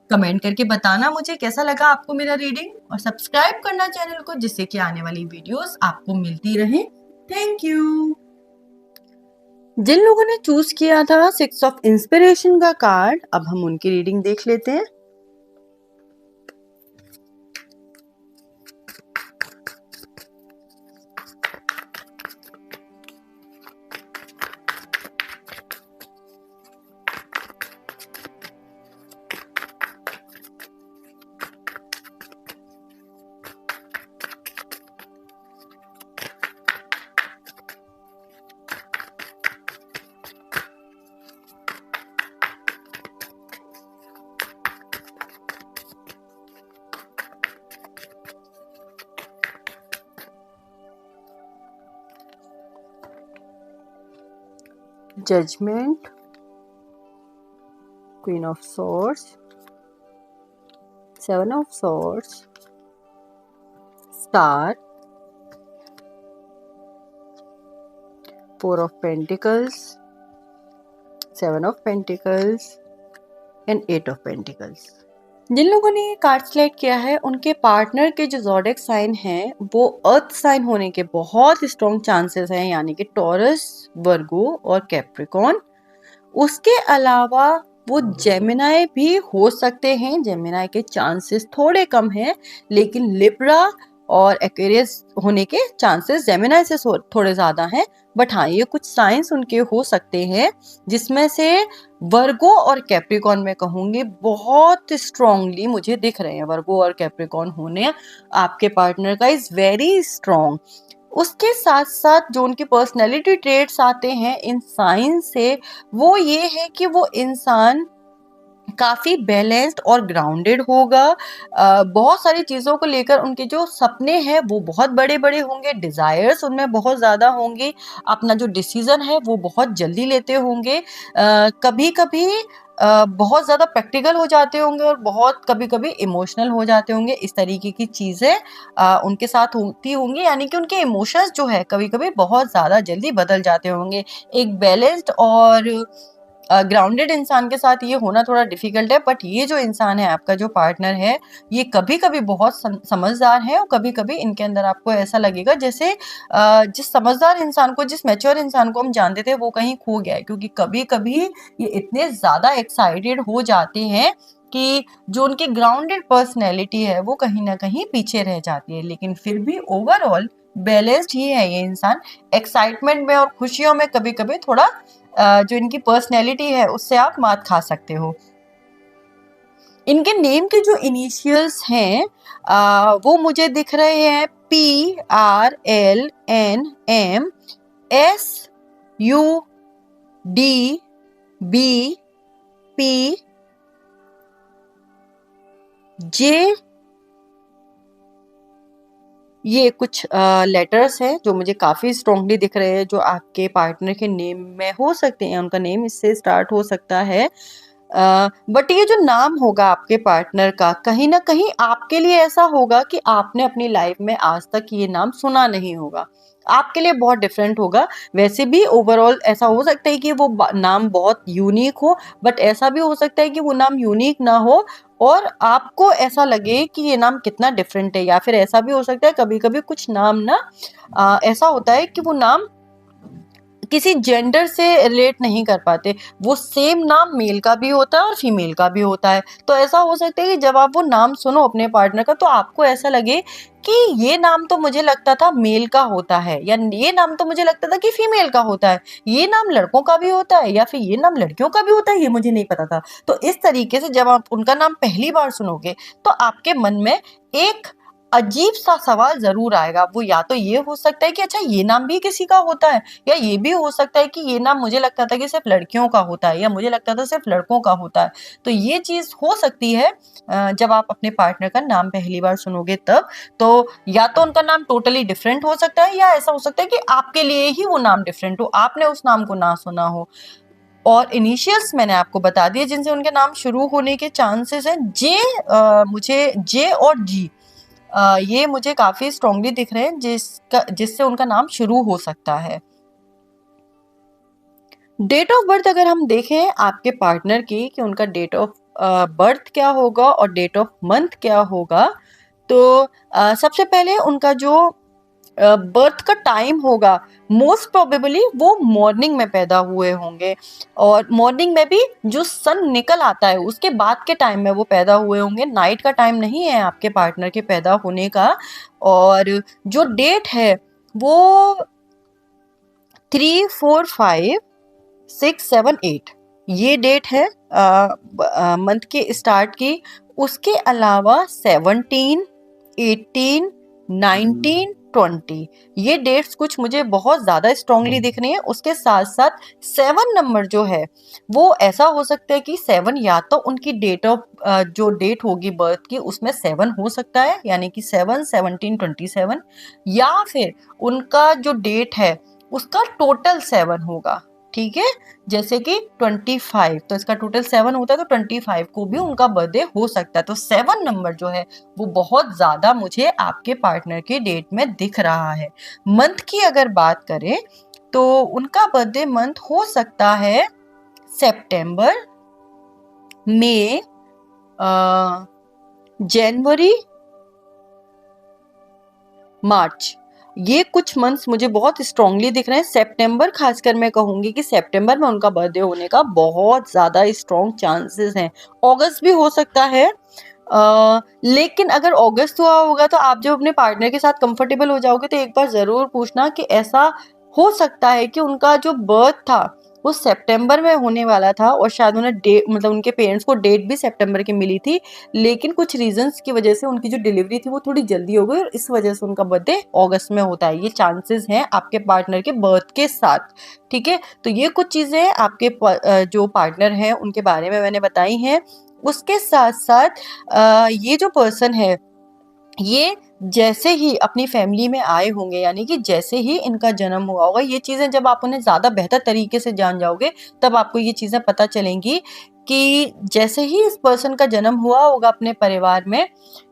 कमेंट करके बताना मुझे कैसा लगा आपको मेरा रीडिंग, और सब्सक्राइब करना चैनल को, जिससे कि आने वाली वीडियोस आपको मिलती रहे। Thank you. जिन लोगों ने चूज किया था 6 ऑफ इंस्पिरेशन का कार्ड, अब हम उनकी रीडिंग देख लेते हैं। Judgment, Queen of Swords, Seven of Swords, Star, Four of Pentacles, Seven of Pentacles and Eight of Pentacles। जिन लोगों ने ये कार्ड सेलेक्ट किया है, उनके पार्टनर के जो ज़ोडिएक साइन हैं वो अर्थ साइन होने के बहुत स्ट्रॉन्ग चांसेस हैं, यानी कि टॉरस, वर्गो और कैप्रिकॉर्न। उसके अलावा वो जेमिनाई भी हो सकते हैं। जेमिनाई के चांसेस थोड़े कम हैं, लेकिन लिब्रा और एक्वेरियस होने के चांसेस जेमिनाई से थोड़े ज़्यादा हैं। बट हाँ, ये कुछ साइंस उनके हो सकते हैं, जिसमें से वर्गो और कैप्रिकॉर्न में कहूँगी बहुत स्ट्रॉन्गली मुझे दिख रहे हैं। वर्गो और कैप्रिकॉर्न होने आपके पार्टनर का इज़ वेरी स्ट्रॉन्ग। उसके साथ साथ जो उनके पर्सनैलिटी ट्रेट्स आते हैं इन साइंस से, वो ये है कि वो इंसान काफ़ी बैलेंस्ड और ग्राउंडेड होगा। बहुत सारी चीज़ों को लेकर उनके जो सपने हैं वो बहुत बड़े-बड़े होंगे, डिज़ायर्स उनमें बहुत ज़्यादा होंगे, अपना जो डिसीज़न है वो बहुत जल्दी लेते होंगे। कभी-कभी बहुत ज़्यादा प्रैक्टिकल हो जाते होंगे और बहुत कभी-कभी इमोशनल हो जाते होंगे। इस तरीके की चीज़ें उनके साथ होती होंगी, यानी कि उनके इमोशंस जो है कभी-कभी बहुत ज़्यादा जल्दी बदल जाते होंगे। एक बैलेंस्ड और ग्राउंडेड इंसान के साथ ये होना थोड़ा डिफिकल्ट है, बट ये जो इंसान है, आपका जो पार्टनर है, ये कभी-कभी बहुत समझदार है और कभी-कभी इनके अंदर आपको ऐसा लगेगा जैसे जिस समझदार इंसान को, जिस मैच्योर इंसान को हम जानते थे, वो कहीं खो गया है। क्योंकि कभी-कभी ये इतने ज़्यादा एक्साइटेड हो जाते हैं कि जो उनकी ग्राउंडेड पर्सनैलिटी है, वो कहीं न कहीं पीछे रह जाती है। लेकिन फिर भी ओवरऑल बैलेंस्ड ही है ये इंसान। एक्साइटमेंट में और खुशियों में कभी-कभी थोड़ा जो इनकी पर्सनैलिटी है, उससे आप मात खा सकते हो। इनके नेम के जो इनिशियल्स हैं वो मुझे दिख रहे हैं PRLNM SUDBP, ये कुछ लेटर्स हैं जो मुझे काफ़ी स्ट्रॉन्गली दिख रहे हैं, जो आपके पार्टनर के नेम में हो सकते हैं। उनका नेम इससे स्टार्ट हो सकता है। बट ये जो नाम होगा आपके पार्टनर का, कहीं न कहीं आपके लिए ऐसा होगा कि आपने अपनी लाइफ में आज तक ये नाम सुना नहीं होगा। आपके लिए बहुत डिफरेंट होगा। वैसे भी ओवरऑल ऐसा हो सकता है कि वो नाम बहुत यूनिक हो, बट ऐसा भी हो सकता है कि वो नाम यूनिक ना हो और आपको ऐसा लगे कि ये नाम कितना डिफरेंट है। या फिर ऐसा भी हो सकता है, कभी-कभी कुछ नाम ना ऐसा होता है कि वो नाम किसी जेंडर से रिलेट नहीं कर पाते। वो सेम नाम मेल का भी होता है और फीमेल का भी होता है। तो ऐसा हो सकता है कि जब आप वो नाम सुनो अपने पार्टनर का, तो आपको ऐसा लगे कि ये नाम तो मुझे लगता था मेल का होता है, या ये नाम तो मुझे लगता था कि फीमेल का होता है। ये नाम लड़कों का भी होता है या फिर ये नाम लड़कियों का भी होता है, ये मुझे नहीं पता था। तो इस तरीके से जब आप उनका नाम पहली बार सुनोगे, तो आपके मन में एक अजीब-सा सवाल ज़रूर आएगा। वो या तो ये हो सकता है कि अच्छा, ये नाम भी किसी का होता है, या ये भी हो सकता है कि ये नाम मुझे लगता था कि सिर्फ़ लड़कियों का होता है, या मुझे लगता था सिर्फ़ लड़कों का होता है। तो ये चीज़ हो सकती है जब आप अपने पार्टनर का नाम पहली बार सुनोगे तब। तो या तो उनका नाम टोटली डिफरेंट हो सकता है, या ऐसा हो सकता है कि आपके लिए ही वो नाम डिफरेंट हो, आपने उस नाम को ना सुना हो। और इनिशियल्स मैंने आपको बता दिए जिनसे उनके नाम शुरू होने के चांसेस हैं। मुझे जे और जी, ये मुझे काफ़ी स्ट्रॉन्गली दिख रहे हैं, जिससे उनका नाम शुरू हो सकता है। डेट ऑफ बर्थ अगर हम देखें आपके पार्टनर की, कि उनका डेट ऑफ बर्थ क्या होगा और डेट ऑफ मंथ क्या होगा, तो सबसे पहले उनका जो बर्थ का टाइम होगा, मोस्ट प्रोबेबली वो मॉर्निंग में पैदा हुए होंगे। और मॉर्निंग में भी जो सन निकल आता है उसके बाद के टाइम में वो पैदा हुए होंगे। नाइट का टाइम नहीं है आपके पार्टनर के पैदा होने का। और जो डेट है वो 3, 4, 5, 6, 7, 8 ये डेट है मंथ के स्टार्ट की। उसके अलावा 17, 18, 19, 20 ये डेट्स कुछ मुझे बहुत ज़्यादा स्ट्रॉन्गली दिख रही हैं। उसके साथ-साथ 7 नंबर जो है, वो ऐसा हो सकता है कि 7 या तो उनकी डेट ऑफ जो डेट होगी बर्थ की, उसमें 7 हो सकता है, यानी कि 7, 17, 27, या फिर उनका जो डेट है उसका टोटल 7 होगा। ठीक है? जैसे कि 25, तो इसका टोटल 7 होता है, तो 25 को भी उनका बर्थडे हो सकता है। तो 7 नंबर जो है वो बहुत ज़्यादा मुझे आपके पार्टनर के डेट में दिख रहा है। मंथ की अगर बात करें, तो उनका बर्थडे मंथ हो सकता है सितंबर, मई, जनवरी, मार्च। ये कुछ मंथ्स मुझे बहुत स्ट्रॉन्गली दिख रहे हैं। सितंबर, खासकर मैं कहूँगी कि सितंबर में उनका बर्थडे होने का बहुत ज़्यादा स्ट्रॉन्ग चांसेस हैं। अगस्त भी हो सकता है। लेकिन अगर अगस्त हुआ होगा, तो आप जब अपने पार्टनर के साथ कंफर्टेबल हो जाओगे, तो एक बार ज़रूर पूछना कि ऐसा हो सकता है कि उनका जो बर्थ था वो सितंबर में होने वाला था, और शायद उन्हें मतलब उनके पेरेंट्स को डेट भी सितंबर की मिली थी, लेकिन कुछ रीजंस की वजह से उनकी जो डिलीवरी थी वो थोड़ी जल्दी हो गई, और इस वजह से उनका बर्थडे अगस्त में होता है। ये चांसेस हैं आपके पार्टनर के बर्थ के साथ। ठीक है? तो ये कुछ चीज़ें आपके जो पार्टनर हैं उनके बारे में मैंने बताई हैं। उसके साथ-साथ ये जो पर्सन है, ये जैसे ही अपनी फैमिली में आए होंगे, यानी कि जैसे ही इनका जन्म हुआ होगा, ये चीज़ें जब आप उन्हें ज़्यादा बेहतर तरीके से जान जाओगे, तब आपको ये चीज़ें पता चलेंगी कि जैसे ही इस पर्सन का जन्म हुआ होगा अपने परिवार में,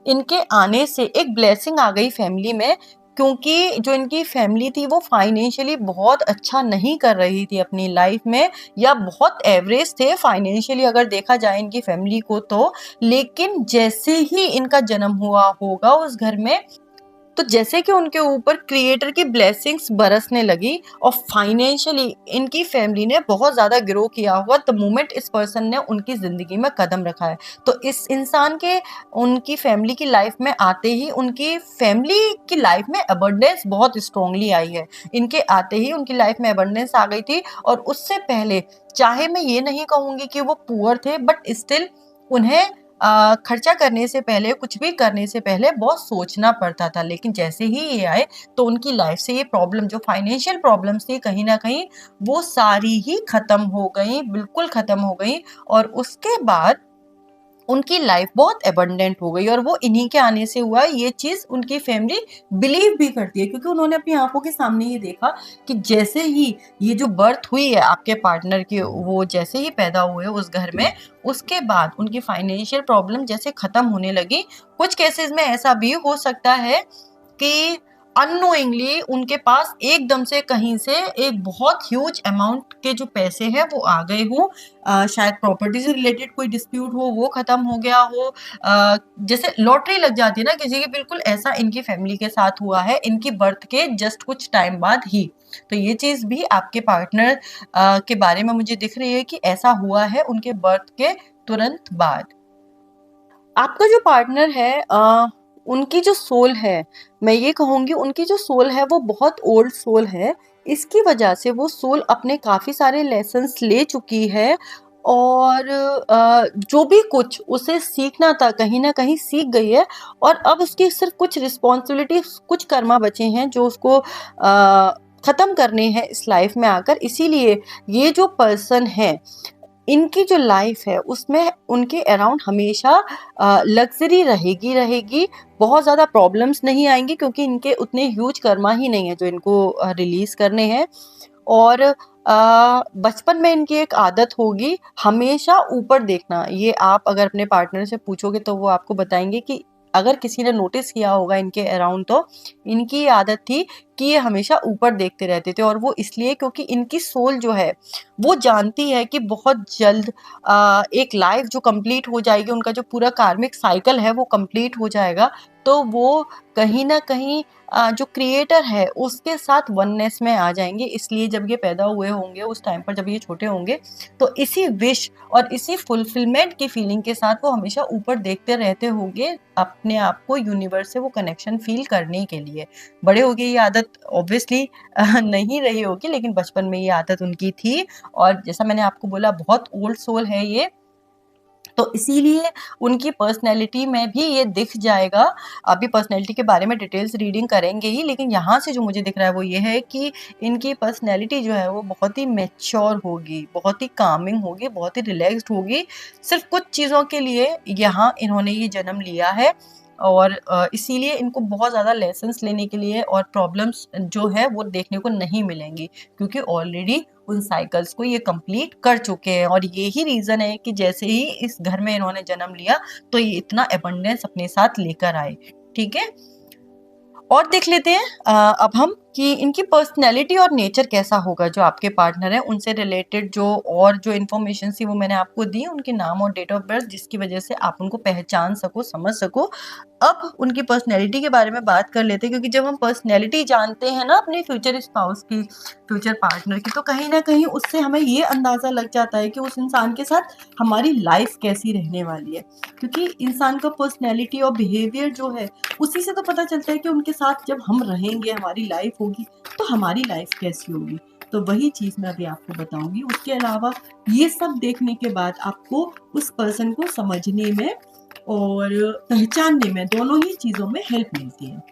इनके आने से एक ब्लेसिंग आ गई फैमिली में, क्योंकि जो इनकी फैमिली थी वो फाइनेंशियली बहुत अच्छा नहीं कर रही थी अपनी लाइफ में, या बहुत एवरेज थे फाइनेंशियली अगर देखा जाए इनकी फैमिली को तो। लेकिन जैसे ही इनका जन्म हुआ होगा उस घर में, तो जैसे कि उनके ऊपर क्रिएटर की ब्लेसिंग्स बरसने लगी और फाइनेंशियली इनकी फैमिली ने बहुत ज़्यादा ग्रो किया हुआ द मोमेंट इस पर्सन ने उनकी ज़िंदगी में कदम रखा है। तो इस इंसान के उनकी फैमिली की लाइफ में आते ही उनकी फैमिली की लाइफ में अबंडेंस बहुत स्ट्रांगली आई है। इनके आते ही उनकी लाइफ में अबंडेंस आ गई थी, और उससे पहले चाहे मैं ये नहीं कहूँगी कि वो पुअर थे, बट स्टिल उन्हें खर्चा करने से पहले, कुछ भी करने से पहले बहुत सोचना पड़ता था। लेकिन जैसे ही ये आए तो उनकी लाइफ से ये प्रॉब्लम, जो फाइनेंशियल प्रॉब्लम्स थी, कहीं न कहीं वो सारी ही खत्म हो गई, बिल्कुल खत्म हो गई। और उसके बाद उनकी लाइफ बहुत एबंडेंट हो गई, और वो इन्हीं के आने से हुआ। ये चीज़ उनकी फैमिली बिलीव भी करती है, क्योंकि उन्होंने अपनी आँखों के सामने ये देखा कि जैसे ही ये जो बर्थ हुई है आपके पार्टनर की, वो जैसे ही पैदा हुए उस घर में, उसके बाद उनकी फाइनेंशियल प्रॉब्लम जैसे खत्म होने लगी। कुछ केसेस में ऐसा भी हो सकता है कि अननोइंगली उनके पास एकदम से कहीं से एक बहुत ह्यूज अमाउंट के जो पैसे हैं वो आ गए हों। शायद प्रॉपर्टी से रिलेटेड कोई डिस्प्यूट हो, वो खत्म हो गया हो। जैसे लॉटरी लग जाती है ना किसी की, बिल्कुल ऐसा इनकी फैमिली के साथ हुआ है इनकी बर्थ के जस्ट कुछ टाइम बाद ही। तो ये चीज़ भी आपके पार्टनर के बारे में मुझे दिख रही है कि ऐसा हुआ है उनके बर्थ के तुरंत बाद। आपका जो पार्टनर है, उनकी जो सोल है, मैं ये कहूँगी उनकी जो सोल है वो बहुत ओल्ड सोल है। इसकी वजह से वो सोल अपने काफ़ी सारे लेसन्स ले चुकी है, और जो भी कुछ उसे सीखना था कहीं न कहीं सीख गई है, और अब उसकी सिर्फ़ कुछ रिस्पॉन्सिबिलिटीज़, कुछ कर्मा बचे हैं जो उसको ख़त्म करने हैं इस लाइफ़ में आकर। इसीलिए ये जो पर्सन है, इनकी जो लाइफ है उसमें उनके अराउंड हमेशा लग्ज़री रहेगी रहेगी, बहुत ज़्यादा प्रॉब्लम्स नहीं आएँगी, क्योंकि इनके उतने ह्यूज कर्मा ही नहीं है जो इनको रिलीज़ करने हैं। और बचपन में इनकी एक आदत होगी हमेशा ऊपर देखना। ये आप अगर अपने पार्टनर से पूछोगे तो वो आपको बताएँगे कि अगर किसी ने नोटिस किया होगा इनके अराउंड, तो इनकी ये आदत थी कि ये हमेशा ऊपर देखते रहते थे, और वो इसलिए क्योंकि इनकी सोल जो है वो जानती है कि बहुत जल्द एक लाइफ जो कंप्लीट हो जाएगी, उनका जो पूरा कार्मिक साइकिल है वो कंप्लीट हो जाएगा। तो वो कहीं न कहीं जो क्रिएटर है उसके साथ वननेस में आ जाएँगे। इसलिए जब ये पैदा हुए होंगे उस टाइम पर, जब ये छोटे होंगे, तो इसी विश और इसी फुलफिलमेंट की फीलिंग के साथ वो हमेशा ऊपर देखते रहते होंगे, अपने आप को यूनिवर्स से वो कनेक्शन फ़ील करने के लिए। बड़े हो के ये आदत ऑब्वियसली नहीं रही होगी, लेकिन बचपन में ये आदत उनकी थी, और जैसा मैंने आपको बोला बहुत ओल्ड सोल है ये। तो इसीलिए उनकी पर्सनैलिटी में भी ये दिख जाएगा। अभी पर्सनैलिटी के बारे में डिटेल्स रीडिंग करेंगे ही, लेकिन यहाँ से जो मुझे दिख रहा है वो ये है कि इनकी पर्सनैलिटी जो है वो बहुत ही मैच्योर होगी, बहुत ही कामिंग होगी, बहुत ही रिलैक्स्ड होगी। सिर्फ़ कुछ चीज़ों के लिए यहाँ इन्होंने ये जन्म लिया है, और इसीलिए इनको बहुत ज़्यादा लेसन्स लेने के लिए और प्रॉब्लम्स जो है वो देखने को नहीं मिलेंगी, क्योंकि ऑलरेडी उन साइकिल्स को ये कंप्लीट कर चुके हैं। और यही रीज़न है कि जैसे ही इस घर में इन्होंने जन्म लिया तो ये इतना अबंडेंस अपने साथ लेकर आए। ठीक है? और देख लेते हैं अब हम कि इनकी पर्सनैलिटी और नेचर कैसा होगा। जो आपके पार्टनर हैं उनसे रिलेटेड जो और जो इन्फॉर्मेशन थी वो मैंने आपको दी, उनके नाम और डेट ऑफ बर्थ, जिसकी वजह से आप उनको पहचान सको, समझ सको। अब उनकी पर्सनैलिटी के बारे में बात कर लेते हैं, क्योंकि जब हम पर्सनैलिटी जानते हैं ना अपने फ्यूचर स्पाउस की, फ्यूचर पार्टनर की, तो कहीं न कहीं उससे हमें ये अंदाज़ा लग जाता है कि उस इंसान के साथ हमारी लाइफ़ कैसी रहने वाली है। क्योंकि इंसान का पर्सनैलिटी और बिहेवियर जो है उसी से तो पता चलता है कि उनके साथ जब हम रहेंगे, हमारी लाइफ होगी, तो हमारी लाइफ कैसी होगी। तो वही चीज़ मैं अभी आपको बताऊँगी। उसके अलावा ये सब देखने के बाद आपको उस पर्सन को समझने में और पहचानने में, दोनों ही चीज़ों में हेल्प मिलती है।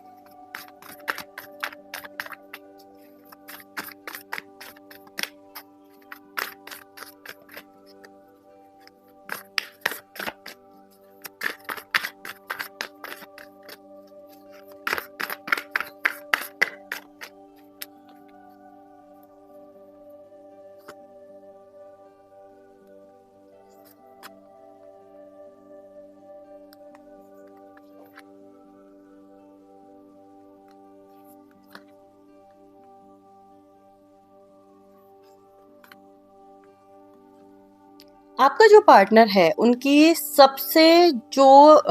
आपका जो पार्टनर है उनकी सबसे जो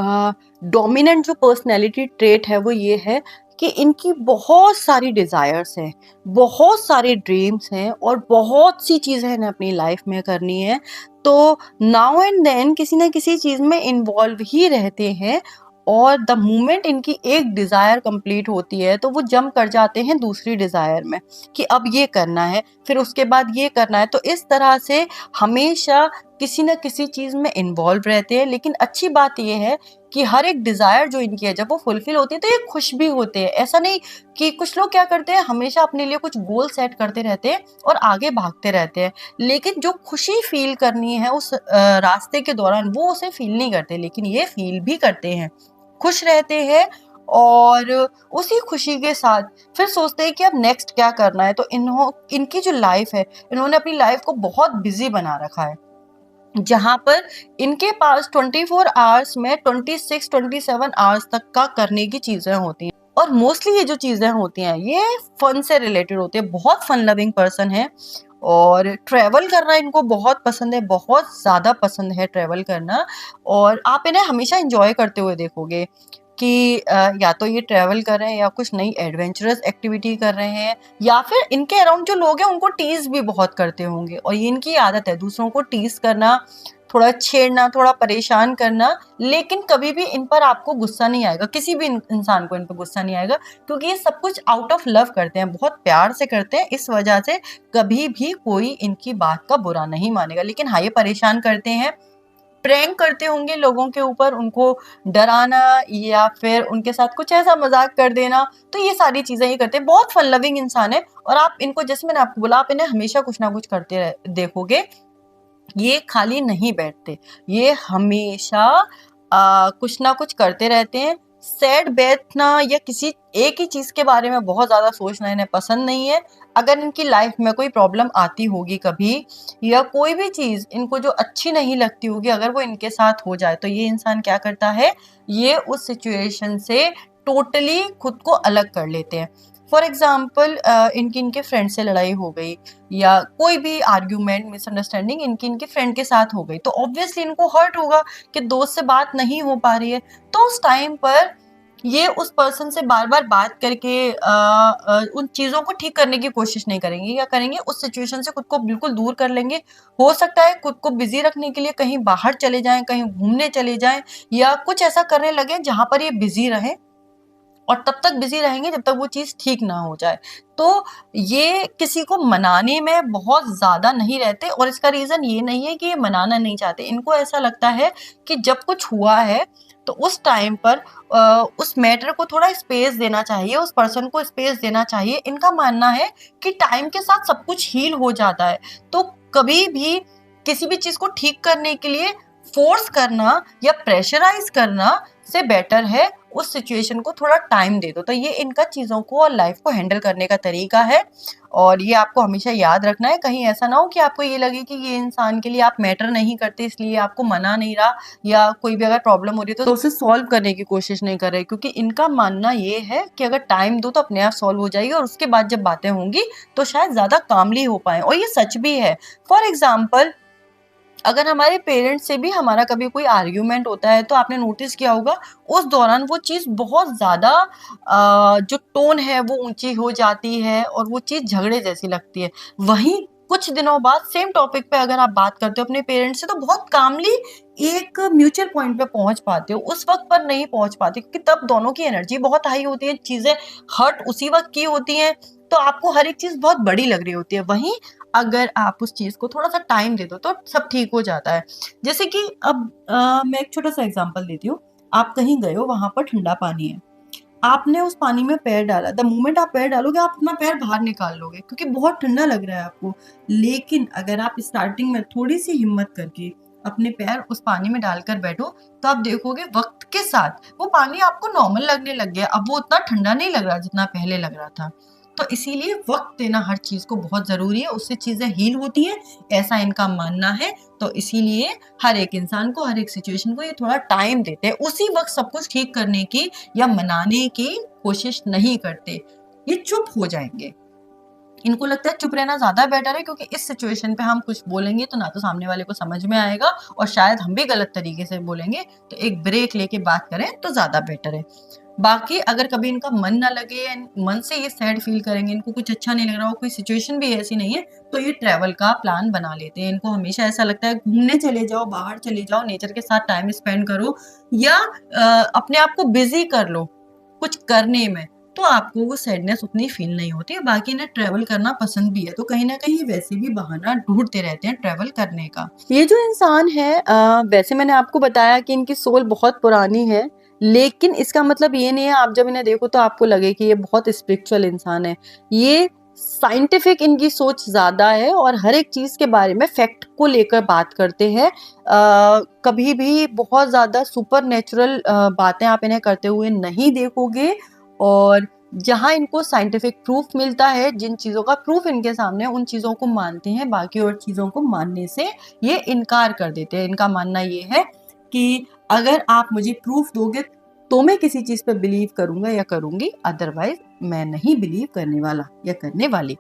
डोमिनेंट जो पर्सनैलिटी ट्रेट है वो ये है कि इनकी बहुत सारी डिज़ायर्स हैं, बहुत सारे ड्रीम्स हैं और बहुत सी चीज़ें इन्हें अपनी लाइफ में करनी है। तो नाउ एंड देन किसी ना किसी चीज़ में इन्वॉल्व ही रहते हैं और द मोमेंट इनकी एक डिज़ायर कंप्लीट होती है तो वो जंप कर जाते हैं दूसरी डिज़ायर में कि अब ये करना है, फिर उसके बाद ये करना है। तो इस तरह से हमेशा किसी न किसी चीज़ में इन्वॉल्व रहते हैं। लेकिन अच्छी बात ये है कि हर एक डिज़ायर जो इनकी है जब वो फुलफ़िल होती है तो ये खुश भी होते हैं। ऐसा नहीं कि कुछ लोग क्या करते हैं हमेशा अपने लिए कुछ गोल सेट करते रहते हैं और आगे भागते रहते हैं। लेकिन जो खुशी फ़ील करनी है उस रास्ते के दौरान वो उसे फ़ील नहीं करते, लेकिन ये फ़ील भी करते हैं। खुश रहते हैं और उसी खुशी के साथ फिर सोचते हैं कि अब नेक्स्ट क्या करना है। तो इनकी जो लाइफ़ है, इन्होंने अपनी लाइफ़ को बहुत बिज़ी बना रखा है। जहाँ पर इनके पास 24 आवर्स में 26-27 आवर्स तक का करने की चीज़ें होती हैं और मोस्टली ये जो चीज़ें होती हैं ये फन से रिलेटेड होती है। बहुत फन लविंग पर्सन है और ट्रैवल करना इनको बहुत पसंद है, बहुत ज़्यादा पसंद है ट्रैवल करना। और आप इन्हें हमेशा एंजॉय करते हुए देखोगे कि या तो ये ट्रैवल कर रहे हैं या कुछ नई एडवेंचरस एक्टिविटी कर रहे हैं या फिर इनके अराउंड जो लोग हैं उनको टीज़ भी बहुत करते होंगे। और ये इनकी आदत है दूसरों को टीज़ करना, थोड़ा छेड़ना, थोड़ा परेशान करना। लेकिन कभी भी इन पर आपको गुस्सा नहीं आएगा, किसी भी इंसान को इन पर गुस्सा नहीं आएगा क्योंकि ये सब कुछ आउट ऑफ लव करते हैं, बहुत प्यार से करते हैं। इस वजह से कभी भी कोई इनकी बात का बुरा नहीं मानेगा। लेकिन हाँ, ये परेशान करते हैं, प्रैंक करते होंगे लोगों के ऊपर, उनको डराना या फिर उनके साथ कुछ ऐसा मज़ाक कर देना। तो ये सारी चीज़ें ये करते हैं। बहुत फन लविंग इंसान है और आप इनको, जैसे मैंने आपको बोला, आप इन्हें हमेशा कुछ ना कुछ करते देखोगे। ये खाली नहीं बैठते, ये हमेशा कुछ ना कुछ करते रहते हैं। सैड बैठना या किसी एक ही चीज़ के बारे में बहुत ज़्यादा सोचना इन्हें पसंद नहीं है। अगर इनकी लाइफ में कोई प्रॉब्लम आती होगी कभी या कोई भी चीज़ इनको जो अच्छी नहीं लगती होगी अगर वो इनके साथ हो जाए तो ये इंसान क्या करता है, ये उस सिचुएशन से टोटली खुद को अलग कर लेते हैं। फॉर एग्ज़ाम्पल इनके फ्रेंड से लड़ाई हो गई या कोई भी आर्ग्यूमेंट, मिसअंडरस्टैंडिंग इनके फ्रेंड के साथ हो गई तो ऑब्वियसली इनको हर्ट होगा कि दोस्त से बात नहीं हो पा रही है। तो उस टाइम पर ये उस पर्सन से बार-बार बात करके उन चीज़ों को ठीक करने की कोशिश नहीं करेंगे। क्या करेंगे, उस सिचुएशन से खुद को बिल्कुल दूर कर लेंगे। हो सकता है खुद को बिज़ी रखने के लिए कहीं बाहर चले जाएँ, कहीं घूमने चले जाएँ या कुछ ऐसा करने लगें जहाँ पर ये बिज़ी रहें और तब तक बिज़ी रहेंगे जब तक वो चीज़ ठीक ना हो जाए। तो ये किसी को मनाने में बहुत ज़्यादा नहीं रहते और इसका रीज़न ये नहीं है कि ये मनाना नहीं चाहते। इनको ऐसा लगता है कि जब कुछ हुआ है तो उस टाइम पर उस मैटर को थोड़ा स्पेस देना चाहिए, उस पर्सन को स्पेस देना चाहिए। इनका मानना है कि टाइम के साथ सब कुछ हील हो जाता है। तो कभी भी किसी भी चीज़ को ठीक करने के लिए फ़ोर्स करना या प्रेशराइज़ करना से बेटर है उस सिचुएशन को थोड़ा टाइम दे दो। तो ये इनका चीज़ों को और लाइफ को हैंडल करने का तरीका है और ये आपको हमेशा याद रखना है। कहीं ऐसा ना हो कि आपको ये लगे कि ये इंसान के लिए आप मैटर नहीं करते इसलिए आपको मना नहीं रहा या कोई भी अगर प्रॉब्लम हो रही है तो उसे सॉल्व करने की कोशिश नहीं कर रहे। क्योंकि इनका मानना ये है कि अगर टाइम दो तो अपने आप सॉल्व हो जाएगी और उसके बाद जब बातें होंगी तो शायद ज़्यादा कामली हो पाएँ और ये सच भी है। फॉर एग्ज़ाम्पल, अगर हमारे पेरेंट्स से भी हमारा कभी कोई आर्ग्यूमेंट होता है तो आपने नोटिस किया होगा उस दौरान वो चीज़ बहुत ज़्यादा जो टोन है वो ऊंची हो जाती है और वो चीज़ झगड़े जैसी लगती है। वहीं कुछ दिनों बाद सेम टॉपिक पे अगर आप बात करते हो अपने पेरेंट्स से तो बहुत कामली एक म्यूचुअल पॉइंट पे पहुंच पाते हो, उस वक्त पर नहीं पहुंच पाते क्योंकि तब दोनों की एनर्जी बहुत हाई होती है, चीज़ें हर्ट उसी वक्त की होती हैं तो आपको हर एक चीज़ बहुत बड़ी लग रही होती है। वहीं अगर आप उस चीज़ को थोड़ा-सा टाइम दे दो तो सब ठीक हो जाता है। जैसे कि अब मैं एक छोटा-सा एग्ज़ाम्पल देती हूँ। आप कहीं गए हो, वहाँ पर ठंडा पानी है। आपने उस पानी में पैर डाला, द मोमेंट आप पैर डालोगे आप अपना पैर बाहर निकाल लोगे क्योंकि बहुत ठंडा लग रहा है आपको। लेकिन अगर आप स्टार्टिंग में थोड़ी-सी हिम्मत करके अपने पैर उस पानी में डालकर बैठो, तो आप देखोगे वक़्त के साथ वो पानी आपको नॉर्मल लगने लग गया। अब वो उतना ठंडा नहीं लग रहा जितना पहले लग रहा था। तो इसीलिए वक़्त देना हर चीज़ को बहुत ज़रूरी है, उससे चीज़ें हील होती हैं, ऐसा इनका मानना है। तो इसीलिए हर एक इंसान को, हर एक सिचुएशन को ये थोड़ा टाइम देते हैं। उसी वक़्त सब कुछ ठीक करने की या मनाने की कोशिश नहीं करते, ये चुप हो जाएँगे। इनको लगता है चुप रहना ज़्यादा बेटर है, क्योंकि इस सिचुएशन पे हम कुछ बोलेंगे तो ना तो सामने वाले को समझ में आएगा और शायद हम भी गलत तरीके से बोलेंगे, तो एक ब्रेक लेके बात करें तो ज़्यादा बेटर है। बाकी अगर कभी इनका मन ना लगे या मन से ये सैड फील करेंगे, इनको कुछ अच्छा नहीं लग रहा हो, कोई सिचुएशन भी ऐसी नहीं है, तो ये ट्रैवल का प्लान बना लेते हैं। इनको हमेशा ऐसा लगता है घूमने चले जाओ, बाहर चले जाओ, नेचर के साथ टाइम स्पेंड करो या अपने आप को बिज़ी कर लो कुछ करने में, तो आपको वो सैडनेस उतनी फ़ील नहीं होती है। बाकी इन्हें ट्रैवल करना पसंद भी है, तो कहीं न कहीं वैसे भी बहाना ढूँढते रहते हैं ट्रैवल करने का। ये जो इंसान है वैसे मैंने आपको बताया कि इनकी सोल बहुत पुरानी है, लेकिन इसका मतलब ये नहीं है आप जब इन्हें देखो तो आपको लगे कि ये बहुत स्पिरिचुअल इंसान है। ये साइंटिफिक इनकी सोच ज़्यादा है और हर एक चीज़ के बारे में फैक्ट को लेकर बात करते हैं। कभी भी बहुत ज़्यादा सुपरनैचुरल बातें आप इन्हें करते हुए नहीं देखोगे, और जहाँ इनको साइंटिफिक प्रूफ मिलता है, जिन चीज़ों का प्रूफ इनके सामने है, उन चीज़ों को मानते हैं, बाकी और चीज़ों को मानने से ये इनकार कर देते हैं। इनका मानना ये है कि अगर आप मुझे प्रूफ दोगे तो मैं किसी चीज़ पे बिलीव करूँगा या करूँगी, अदरवाइज़ मैं नहीं बिलीव करने वाला या करने वाली।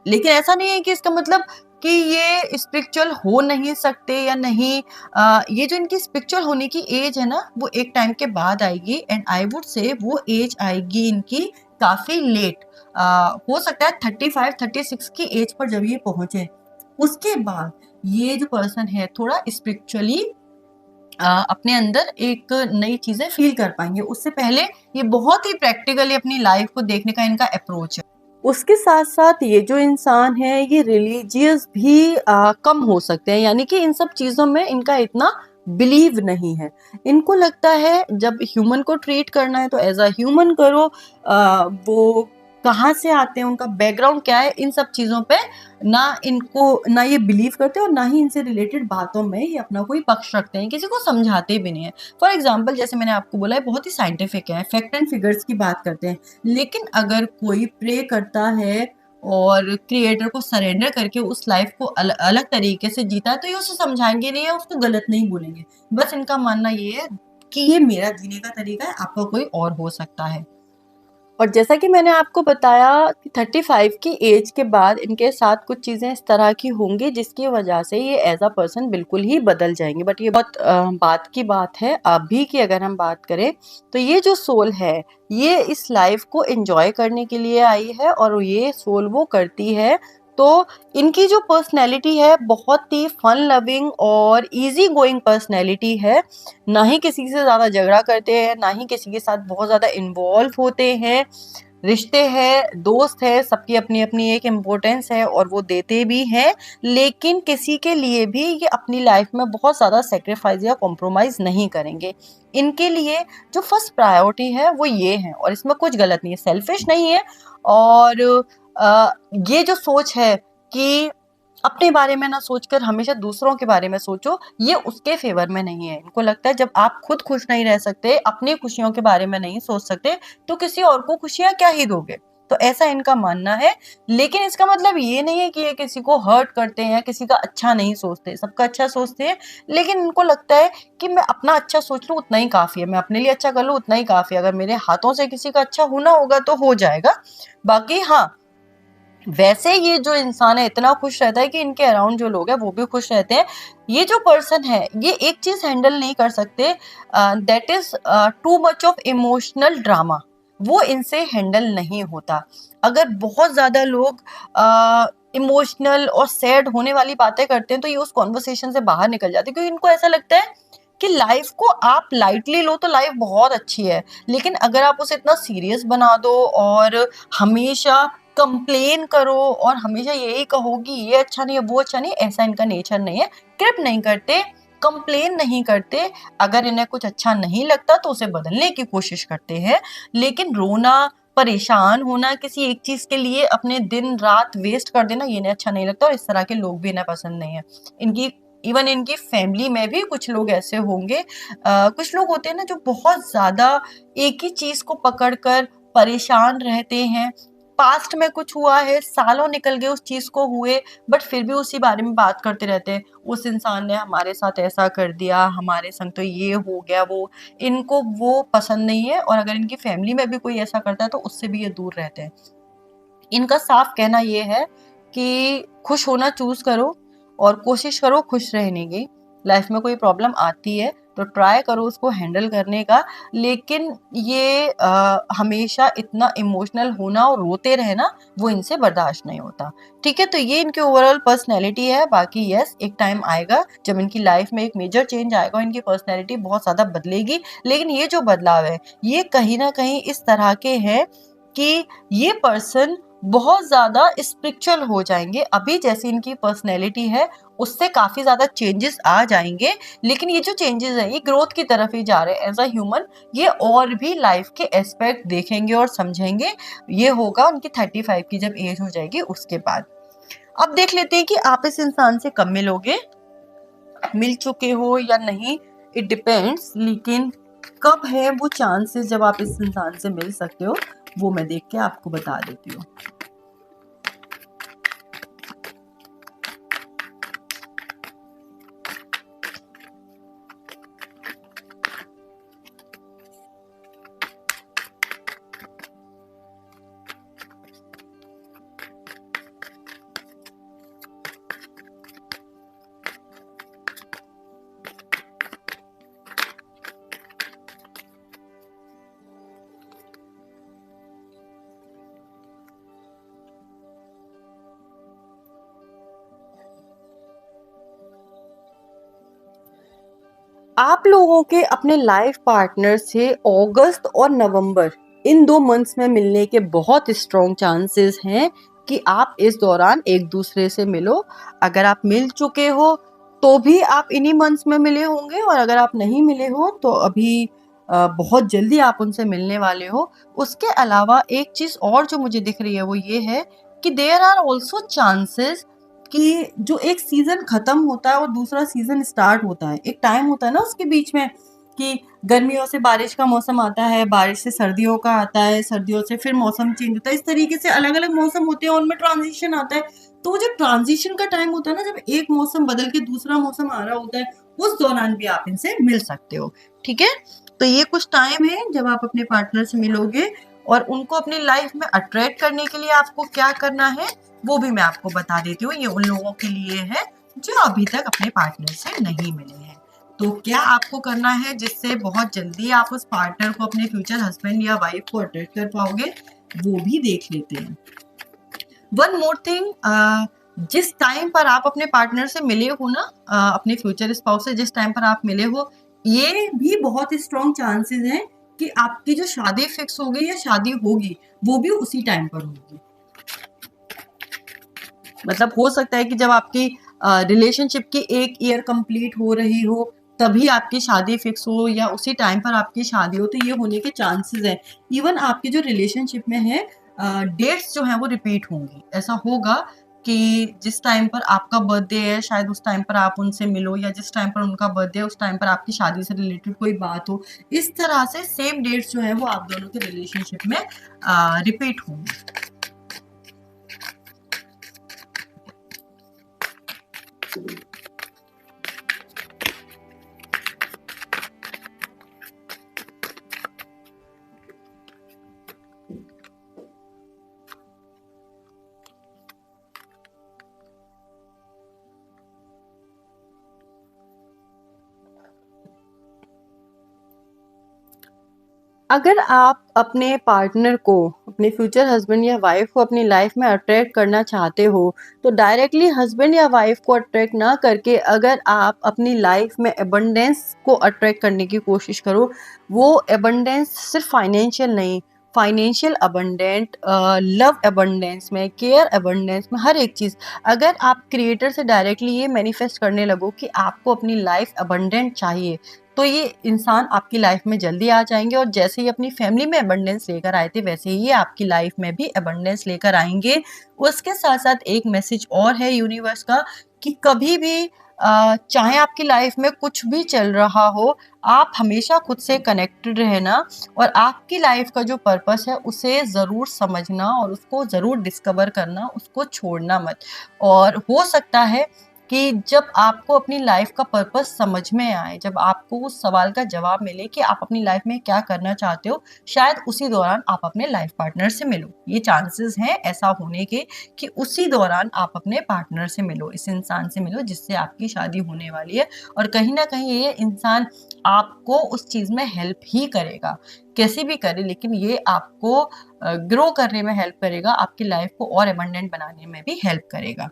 लेकिन ऐसा नहीं है कि इसका मतलब कि ये स्पिरिचुअल हो नहीं सकते या नहीं। ये जो इनकी स्पिरिचुअल होने की एज है ना, वो एक टाइम के बाद आएगी, एंड आई वुड से वो एज आएगी इनकी काफ़ी लेट। हो सकता है 35-36 की एज पर जब ये पहुँचे, उसके बाद ये जो पर्सन है थोड़ा स्पिरिचुअली अपने अंदर एक नई चीज़ें फ़ील कर पाएँगे। उससे पहले ये बहुत ही प्रैक्टिकली अपनी लाइफ़ को देखने का इनका अप्रोच है। उसके साथ-साथ ये जो इंसान है ये रिलीजियस भी कम हो सकते हैं, यानी कि इन सब चीज़ों में इनका इतना बिलीव नहीं है। इनको लगता है जब ह्यूमन को ट्रीट करना है तो एज़ अ ह्यूमन करो। वो कहाँ से आते हैं, उनका बैकग्राउंड क्या है, इन सब चीज़ों पे ना ये बिलीव करते हैं और ना ही इनसे रिलेटेड बातों में ये अपना कोई पक्ष रखते हैं, किसी को समझाते भी नहीं है। फॉर एग्ज़ाम्पल जैसे मैंने आपको बोला है बहुत ही साइंटिफिक है, फैक्ट एंड फिगर्स की बात करते हैं। लेकिन अगर कोई प्रे करता है और क्रिएटर को सरेंडर करके उस लाइफ को अलग तरीके से जीता है, तो ये उसे समझाएँगे नहीं या उसको गलत नहीं बोलेंगे। बस इनका मानना ये है कि ये मेरा जीने का तरीका है, आपका कोई और हो सकता है। और जैसा कि मैंने आपको बताया कि 35 की एज के बाद इनके साथ कुछ चीज़ें इस तरह की होंगी जिसकी वजह से ये एज़ अ पर्सन बिल्कुल ही बदल जाएँगे। बट ये बहुत बात की बात है। अभी की अगर हम बात करें तो ये जो सोल है, ये इस लाइफ़ को एन्जॉय करने के लिए आई है और ये सोल वो करती है। तो इनकी जो पर्सनैलिटी है बहुत ही फन लविंग और ईज़ी गोइंग पर्सनैलिटी है। ना ही किसी से ज़्यादा झगड़ा करते हैं, ना ही किसी के साथ बहुत ज़्यादा इन्वॉल्व होते हैं। रिश्ते हैं, दोस्त हैं, सबकी अपनी-अपनी एक इम्पोर्टेंस है और वो देते भी हैं। लेकिन किसी के लिए भी ये अपनी लाइफ में बहुत ज़्यादा सैक्रिफाइस या कॉम्प्रोमाइज़ नहीं करेंगे। इनके लिए जो फर्स्ट प्रायोरिटी है वो ये है और इसमें कुछ गलत नहीं है, सेल्फिश नहीं है। और ये जो सोच है कि अपने बारे में ना सोचकर हमेशा दूसरों के बारे में सोचो, ये उसके फ़ेवर में नहीं है। इनको लगता है जब आप खुद खुश नहीं रह सकते, अपनी खुशियों के बारे में नहीं सोच सकते, तो किसी और को खुशियाँ क्या ही दोगे? तो ऐसा इनका मानना है। लेकिन इसका मतलब ये नहीं है कि ये किसी को हर्ट करते हैं या किसी का अच्छा नहीं सोचते, सबका अच्छा सोचते हैं। लेकिन इनको लगता है कि मैं अपना अच्छा सोच लूँ उतना ही काफ़ी है, मैं अपने लिए अच्छा कर लूँ उतना ही काफ़ी है। अगर मेरे हाथों से किसी का अच्छा होना होगा तो हो जाएगा। बाकी हाँ, वैसे ये जो इंसान है इतना खुश रहता है कि इनके अराउंड जो लोग हैं वो भी खुश रहते हैं। ये जो पर्सन है ये एक चीज़ हैंडल नहीं कर सकते, that is too much of emotional drama. वो इनसे हैंडल नहीं होता। अगर बहुत ज़्यादा लोग इमोशनल और सैड होने वाली बातें करते हैं तो ये उस कन्वर्सेशन से बाहर निकल जाते हैं, क्योंकि इनको ऐसा लगता है कि लाइफ को आप लाइटली लो तो लाइफ बहुत अच्छी है। लेकिन अगर आप उसे इतना सीरियस बना दो और हमेशा कंप्लेन करो और हमेशा यही कहो कि ये अच्छा नहीं है, वो अच्छा नहीं है, ऐसा इनका नेचर नहीं है। कृप नहीं करते, कंप्लेन नहीं करते। अगर इन्हें कुछ अच्छा नहीं लगता तो उसे बदलने की कोशिश करते हैं। लेकिन रोना, परेशान होना किसी एक चीज़ के लिए, अपने दिन-रात वेस्ट कर देना, ये इन्हें अच्छा नहीं लगता और इस तरह के लोग भी इन्हें पसंद नहीं है। इनकी इवन इनकी फैमिली में भी कुछ लोग ऐसे होंगे। कुछ लोग होते हैं ना जो बहुत ज़्यादा एक ही चीज़ को पकड़ कर परेशान रहते हैं। पास्ट में कुछ हुआ है, सालों निकल गए उस चीज़ को हुए, बट फिर भी उसी बारे में बात करते रहते हैं। उस इंसान ने हमारे साथ ऐसा कर दिया, हमारे संग तो ये हो गया, वो इनको वो पसंद नहीं है और अगर इनकी फैमिली में भी कोई ऐसा करता है तो उससे भी ये दूर रहते हैं। इनका साफ कहना ये है कि खुश होना चूज करो और कोशिश करो खुश रहने की। लाइफ में कोई प्रॉब्लम आती है तो ट्राई करो उसको हैंडल करने का, लेकिन ये हमेशा इतना इमोशनल होना और रोते रहना वो इनसे बर्दाश्त नहीं होता। ठीक है, तो ये इनकी ओवरऑल पर्सनैलिटी है। बाकी यस, एक टाइम आएगा जब इनकी लाइफ में एक मेजर चेंज आएगा, इनकी पर्सनैलिटी बहुत ज़्यादा बदलेगी, लेकिन ये जो बदलाव है ये कहीं ना कहीं इस तरह के हैं कि ये पर्सन बहुत ज़्यादा स्पिरिचुअल हो जाएंगे। अभी जैसी इनकी पर्सनैलिटी है उससे काफ़ी ज़्यादा चेंजेस आ जाएंगे, लेकिन ये जो चेंजेस हैं ये ग्रोथ की तरफ ही जा रहे हैं एज अ ह्यूमन। ये और भी लाइफ के एस्पेक्ट देखेंगे और समझेंगे। ये होगा उनकी 35 की जब एज हो जाएगी उसके बाद। अब देख लेते हैं कि आप इस इंसान से कब मिलोगे, मिल चुके हो या नहीं, इट डिपेंड्स। लेकिन कब है वो चांसेस जब आप इस इंसान से मिल सकते हो, वो मैं देख के आपको बता देती हूँ। आप लोगों के अपने लाइफ पार्टनर से अगस्त और नवंबर इन 2 मंथ्स में मिलने के बहुत स्ट्रॉन्ग चांसेस हैं कि आप इस दौरान एक दूसरे से मिलो। अगर आप मिल चुके हो तो भी आप इन्हीं मंथ्स में मिले होंगे, और अगर आप नहीं मिले हो तो अभी बहुत जल्दी आप उनसे मिलने वाले हो। उसके अलावा एक चीज़ और जो मुझे दिख रही है वो ये है कि देयर आर ऑल्सो चांसेस कि जो एक सीजन खत्म होता है और दूसरा सीजन स्टार्ट होता है, एक टाइम होता है ना उसके बीच में कि गर्मियों से बारिश का मौसम आता है, बारिश से सर्दियों का आता है, सर्दियों से फिर मौसम चेंज होता है। इस तरीके से अलग अलग मौसम होते हैं, उनमें ट्रांजिशन आता है। तो जो ट्रांजिशन का टाइम होता है ना, जब एक मौसम बदल के दूसरा मौसम आ रहा होता है, उस दौरान भी आप इनसे मिल सकते हो। ठीक है, तो ये कुछ टाइम है जब आप अपने पार्टनर से मिलोगे, और उनको अपनी लाइफ में अट्रैक्ट करने के लिए आपको क्या करना है वो भी मैं आपको बता देती हूँ। ये उन लोगों के लिए है जो अभी तक अपने पार्टनर से नहीं मिले हैं। तो क्या आपको करना है जिससे बहुत जल्दी आप उस पार्टनर को, अपने फ्यूचर हस्बैंड या वाइफ को अट्रैक्ट कर पाओगे, वो भी देख लेते हैं। वन मोर थिंग, जिस टाइम पर आप अपने पार्टनर से मिले हो ना, अपने फ्यूचर स्पाउस से जिस टाइम पर आप मिले हो, ये भी बहुत स्ट्रॉन्ग चांसेस हैं कि आपकी जो शादी फिक्स हो गई या शादी होगी वो भी उसी टाइम पर होगी। मतलब हो सकता है कि जब आपकी रिलेशनशिप की 1 ईयर कंप्लीट हो रही हो तभी आपकी शादी फिक्स हो, या उसी टाइम पर आपकी शादी हो, तो ये होने के चांसेस हैं। इवन आपके जो रिलेशनशिप में है, डेट्स जो हैं वो रिपीट होंगी। ऐसा होगा कि जिस टाइम पर आपका बर्थडे है शायद उस टाइम पर आप उनसे मिलो, या जिस टाइम पर उनका बर्थडे है उस टाइम पर आपकी शादी से रिलेटेड कोई बात हो। इस तरह से सेम डेट्स जो है वो आप दोनों के रिलेशनशिप में रिपीट होंगी। अगर आप अपने पार्टनर को, अपने फ्यूचर हस्बैंड या वाइफ को अपनी लाइफ में अट्रैक्ट करना चाहते हो, तो डायरेक्टली हस्बैंड या वाइफ को अट्रैक्ट ना करके अगर आप अपनी लाइफ में एबंडेंस को अट्रैक्ट करने की कोशिश करो। वो एबंडेंस सिर्फ फाइनेंशियल नहीं, फाइनेंशियल अबंडेंट, लव अबंडेंस में, केयर अबंडेंस में, हर एक चीज़। अगर आप क्रिएटर से डायरेक्टली ये मैनिफेस्ट करने लगो कि आपको अपनी लाइफ अबंडेंट चाहिए, तो ये इंसान आपकी लाइफ में जल्दी आ जाएंगे। और जैसे ही अपनी फैमिली में अबंडेंस लेकर आए थे वैसे ही ये आपकी लाइफ में भी अबंडेंस लेकर आएंगे। उसके साथ साथ एक मैसेज और है यूनिवर्स का कि कभी भी चाहे आपकी लाइफ में कुछ भी चल रहा हो, आप हमेशा खुद से कनेक्टेड रहना, और आपकी लाइफ का जो पर्पस है उसे ज़रूर समझना और उसको ज़रूर डिस्कवर करना, उसको छोड़ना मत। और हो सकता है कि जब आपको अपनी लाइफ का पर्पस समझ में आए, जब आपको उस सवाल का जवाब मिले कि आप अपनी लाइफ में क्या करना चाहते हो, शायद उसी दौरान आप अपने लाइफ पार्टनर से मिलो। ये चांसेस हैं ऐसा होने के कि उसी दौरान आप अपने पार्टनर से मिलो, इस इंसान से मिलो जिससे आपकी शादी होने वाली है। और कहीं ना कहीं ये इंसान आपको उस चीज़ में हेल्प ही करेगा, कैसे भी करे, लेकिन ये आपको ग्रो करने में हेल्प करेगा, आपकी लाइफ को और एबंडेंट बनाने में भी हेल्प करेगा।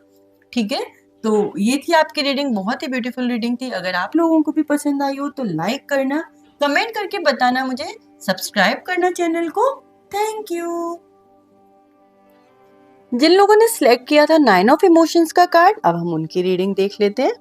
ठीक है, तो ये थी आपकी रीडिंग, बहुत ही ब्यूटीफुल रीडिंग थी। अगर आप लोगों को भी पसंद आई हो तो लाइक करना, कमेंट करके बताना मुझे, सब्सक्राइब करना चैनल को। Thank you. जिन लोगों ने सिलेक्ट किया था 9 ऑफ इमोशंस का कार्ड, अब हम उनकी रीडिंग देख लेते हैं।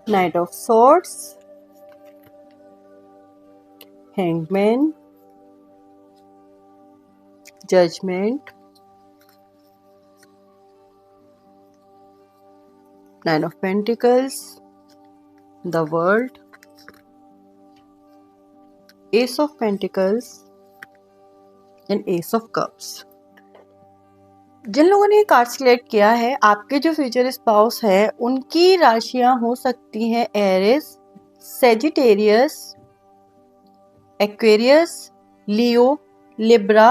Knight of Swords, Hanged Man, Judgment, Nine of Pentacles, The World, Ace of Pentacles and Ace of Cups। जिन लोगों ने ये कार्ड सिलेक्ट किया है, आपके जो फ्यूचर स्पाउस है उनकी राशियां हो सकती हैं एरिस, सेजिटेरियस, एक्वेरियस, लियो, लिब्रा,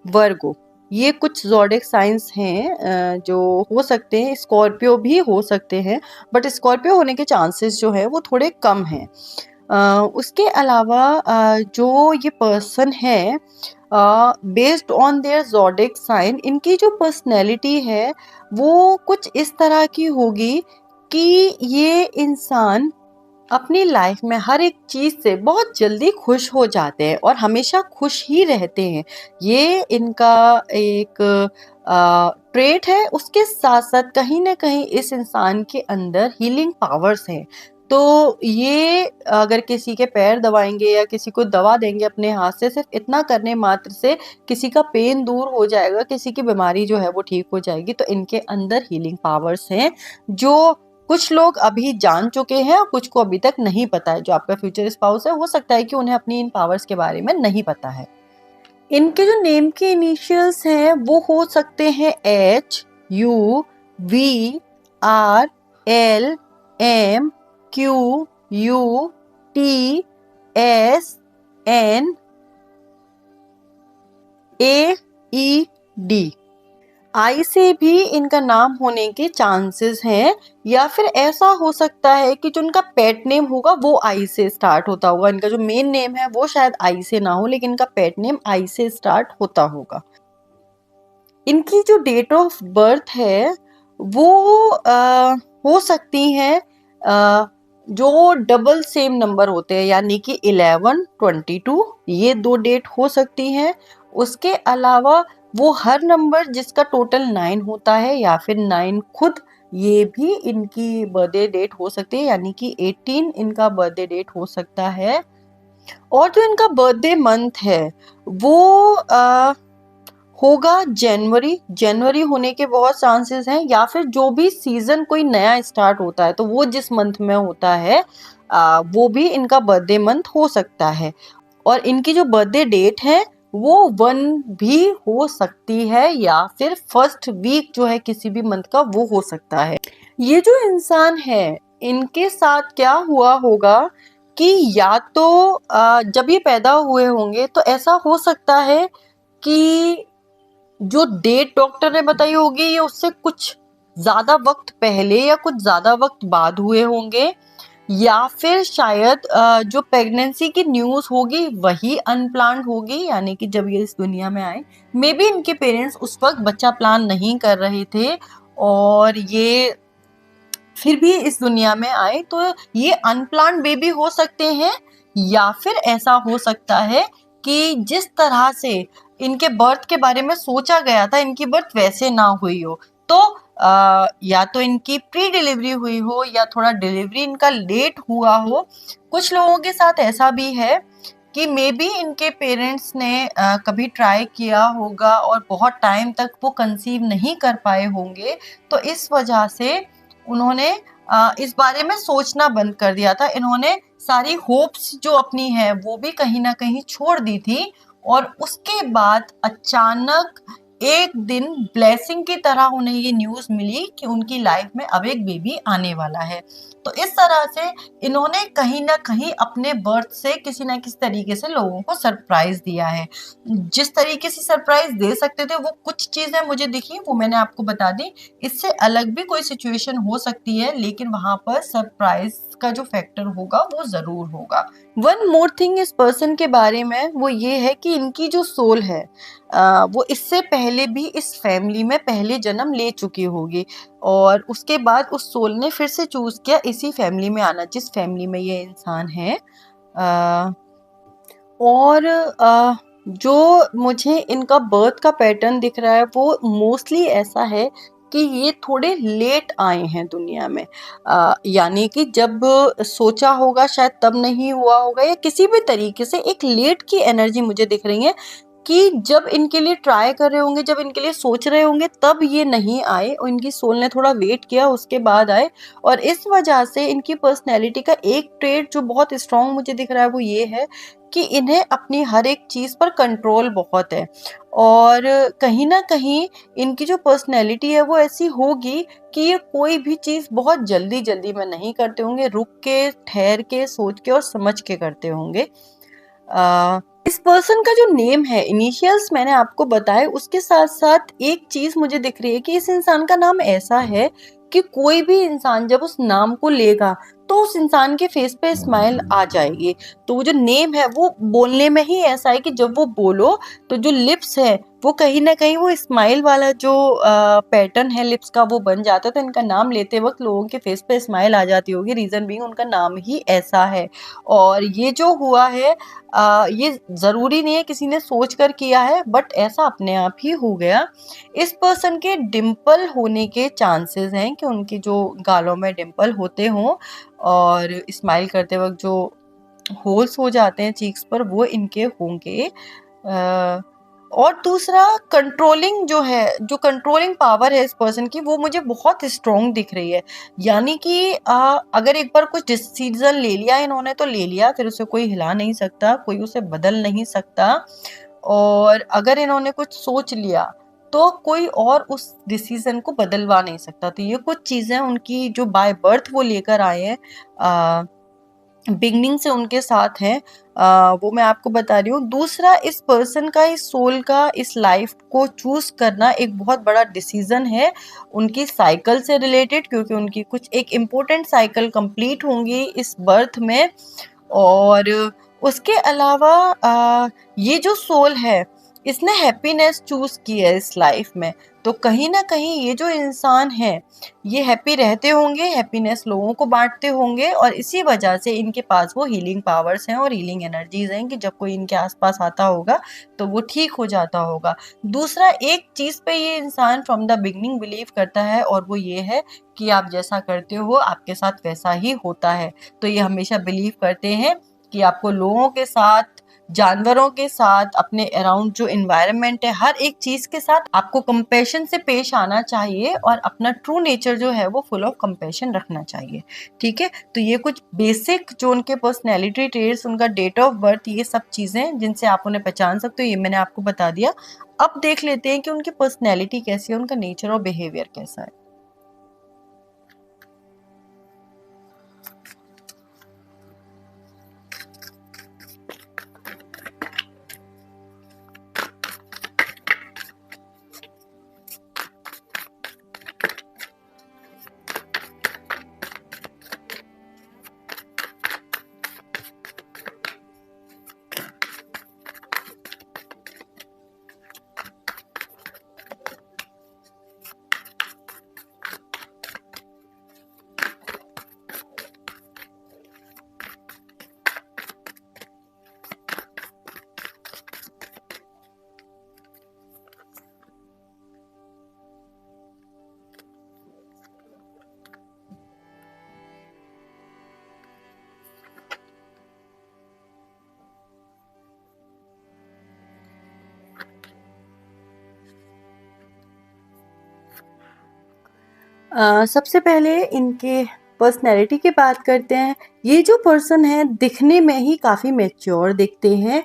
वर्गो। ये कुछ ज़ोडिक साइंस हैं जो हो सकते हैं, स्कॉर्पियो भी हो सकते हैं, बट स्कॉर्पियो होने के चांसेस जो है वो थोड़े कम हैं। उसके अलावा जो ये पर्सन है, based on their zodiac sign, इनकी जो पर्सनैलिटी है वो कुछ इस तरह की होगी कि ये इंसान अपनी लाइफ में हर एक चीज़ से बहुत जल्दी खुश हो जाते हैं और हमेशा खुश ही रहते हैं। ये इनका एक ट्रेट है। उसके साथ साथ कहीं ना कहीं इस इंसान के अंदर हीलिंग पावर्स हैं। तो ये अगर किसी के पैर दबाएंगे या किसी को दवा देंगे अपने हाथ से, सिर्फ इतना करने मात्र से किसी का पेन दूर हो जाएगा, किसी की बीमारी जो है वो ठीक हो जाएगी। तो इनके अंदर हीलिंग पावर्स हैं जो कुछ लोग अभी जान चुके हैं और कुछ को अभी तक नहीं पता है। जो आपका फ्यूचर स्पाउस है, हो सकता है कि उन्हें अपनी इन पावर्स के बारे में नहीं पता है। इनके जो नेम के इनिशियल्स हैं वो हो सकते हैं H, U, V, R, L, M, Q, U, T, S, N, A, E, D। आई से भी इनका नाम होने के चांसेस हैं, या फिर ऐसा हो सकता है कि जो इनका पेट नेम होगा वो आई से स्टार्ट होता होगा। इनका जो मेन नेम है वो शायद आई से ना हो, लेकिन इनका पेट नेम आई से स्टार्ट होता होगा। इनकी जो डेट ऑफ बर्थ है वो हो सकती है जो डबल सेम नंबर होते हैं, यानी कि 11, 22, ये 2 डेट हो सकती हैं। उसके अलावा वो हर नंबर जिसका टोटल 9 होता है, या फिर 9 खुद, ये भी इनकी बर्थडे डेट हो सकती है, यानी कि 18 इनका बर्थडे डेट हो सकता है। और जो इनका बर्थडे मंथ है वो होगा जनवरी होने के बहुत चांसेस हैं, या फिर जो भी सीजन कोई नया स्टार्ट होता है तो वो जिस मंथ में होता है वो भी इनका बर्थडे मंथ हो सकता है। और इनकी जो बर्थडे डेट है वो 1 भी हो सकती है, या फिर फर्स्ट वीक जो है किसी भी मंथ का वो हो सकता है। ये जो इंसान है, इनके साथ क्या हुआ होगा कि या तो जब ये पैदा हुए होंगे तो ऐसा हो सकता है कि जो डेट डॉक्टर ने बताई होगी ये उससे कुछ ज्यादा वक्त पहले या कुछ ज्यादा वक्त बाद हुए होंगे, या फिर शायद जो प्रेगनेंसी की न्यूज होगी वही अनप्लान्ड होगी, यानी कि जब ये इस दुनिया में आए मे बी इनके पेरेंट्स उस वक्त बच्चा प्लान नहीं कर रहे थे और ये फिर भी इस दुनिया में आए, तो ये अनप्लान्ड बेबी हो सकते हैं, या फिर ऐसा हो सकता है कि जिस तरह से इनके बर्थ के बारे में सोचा गया था, इनकी बर्थ वैसे ना हुई हो। तो या तो इनकी प्री डिलीवरी हुई हो, या थोड़ा डिलीवरी इनका लेट हुआ हो। कुछ लोगों के साथ ऐसा भी है कि मे बी इनके पेरेंट्स ने कभी ट्राई किया होगा और बहुत टाइम तक वो कंसीव नहीं कर पाए होंगे, तो इस वजह से उन्होंने इस बारे में सोचना बंद कर दिया था। इन्होंने सारी होप्स जो अपनी है वो भी कहीं ना कहीं छोड़ दी थी, और उसके बाद अचानक एक दिन ब्लेसिंग की तरह उन्हें ये न्यूज़ मिली कि उनकी लाइफ में अब एक बेबी आने वाला है। तो इस तरह से इन्होंने कहीं ना कहीं अपने बर्थ से किसी ना किसी तरीके से लोगों को सरप्राइज दिया है। जिस तरीके से सरप्राइज दे सकते थे, वो कुछ चीजें मुझे दिखी, वो मैंने आपको बता दी। इससे अलग भी कोई सिचुएशन हो सकती है, लेकिन वहां पर सरप्राइज का जो फैक्टर होगा वो जरूर होगा। वन मोर थिंग इस पर्सन के बारे में, वो ये है कि इनकी जो सोल है वो इससे पहले भी इस फैमिली में पहले जन्म ले चुकी होगी, और उसके बाद उस सोल ने फिर से चूज किया इसी फैमिली में आना जिस फैमिली में ये इंसान है। और जो मुझे इनका बर्थ का पैटर्न दिख रहा है वो मोस्टली ऐसा है कि ये थोड़े लेट आए हैं दुनिया में। यानी कि जब सोचा होगा शायद तब नहीं हुआ होगा, या किसी भी तरीके से एक लेट की एनर्जी मुझे दिख रही है कि जब इनके लिए ट्राई कर रहे होंगे, जब इनके लिए सोच रहे होंगे, तब ये नहीं आए और इनकी सोल ने थोड़ा वेट किया, उसके बाद आए। और इस वजह से इनकी पर्सनैलिटी का एक ट्रेड जो बहुत स्ट्रांग मुझे दिख रहा है वो ये है कि इन्हें अपनी हर एक चीज़ पर कंट्रोल बहुत है। और कहीं ना कहीं इनकी जो पर्सनैलिटी है वो ऐसी होगी कि ये कोई भी चीज़ बहुत जल्दी जल्दी में नहीं करते होंगे, रुक के, ठहर के, सोच के और समझ के करते होंगे। इस पर्सन का जो नेम है, इनिशियल्स मैंने आपको बताए, उसके साथ साथ एक चीज मुझे दिख रही है कि इस इंसान का नाम ऐसा है कि कोई भी इंसान जब उस नाम को लेगा तो उस इंसान के फेस पे स्माइल आ जाएगी। तो वो जो नेम है वो बोलने में ही ऐसा है कि जब वो बोलो तो जो लिप्स है वो कहीं ना कहीं वो स्माइल वाला जो पैटर्न है लिप्स का वो बन जाता है। तो इनका नाम लेते वक्त लोगों के फेस पे स्माइल आ जाती होगी, रीजन भी उनका नाम ही ऐसा है। और ये जो हुआ है ये ज़रूरी नहीं है किसी ने सोच कर किया है, बट ऐसा अपने आप ही हो गया। इस पर्सन के डिंपल होने के चांसेस हैं कि उनकी जो गालों में डिंपल होते हों, और स्माइल करते वक्त जो होल्स हो जाते हैं चीक्स पर वो इनके होंगे। और दूसरा, कंट्रोलिंग जो है, जो कंट्रोलिंग पावर है इस पर्सन की, वो मुझे बहुत स्ट्रॉन्ग दिख रही है। यानी कि अगर एक बार कुछ डिसीजन ले लिया इन्होंने तो ले लिया, फिर उसे कोई हिला नहीं सकता, कोई उसे बदल नहीं सकता। और अगर इन्होंने कुछ सोच लिया तो कोई और उस डिसीजन को बदलवा नहीं सकता। तो ये कुछ चीजें उनकी जो बाय बर्थ वो लेकर आए हैं, बिगनिंग से उनके साथ हैं, वो मैं आपको बता रही हूँ। दूसरा, इस पर्सन का, इस सोल का इस लाइफ को चूज करना एक बहुत बड़ा डिसीजन है उनकी साइकिल से रिलेटेड, क्योंकि उनकी कुछ एक इम्पोर्टेंट साइकिल कंप्लीट होंगी इस बर्थ में। और उसके अलावा ये जो सोल है इसने हैप्पीनेस चूज की है इस लाइफ में। तो कहीं ना कहीं ये जो इंसान है ये हैप्पी रहते होंगे, हैप्पीनेस लोगों को बांटते होंगे, और इसी वजह से इनके पास वो हीलिंग पावर्स हैं और हीलिंग एनर्जीज हैं कि जब कोई इनके आसपास आता होगा तो वो ठीक हो जाता होगा। दूसरा, एक चीज पे ये इंसान फ्रॉम द बिगनिंग बिलीव करता है, और वो ये है कि आप जैसा करते हो आपके साथ वैसा ही होता है। तो ये हमेशा बिलीव करते हैं कि आपको लोगों के साथ, जानवरों के साथ, अपने अराउंड जो इन्वायरमेंट है, हर एक चीज के साथ आपको कंपैशन से पेश आना चाहिए, और अपना ट्रू नेचर जो है वो फुल ऑफ कंपैशन रखना चाहिए। ठीक है, तो ये कुछ बेसिक जो उनके पर्सनैलिटी ट्रेट्स, उनका डेट ऑफ बर्थ, ये सब चीजें जिनसे आप उन्हें पहचान सकते हो, ये मैंने आपको बता दिया। अब देख लेते हैं कि उनकी पर्सनैलिटी कैसी है, उनका नेचर और बिहेवियर कैसा है। सबसे पहले इनके पर्सनैलिटी की बात करते हैं। ये जो पर्सन है दिखने में ही काफ़ी मैच्योर दिखते हैं।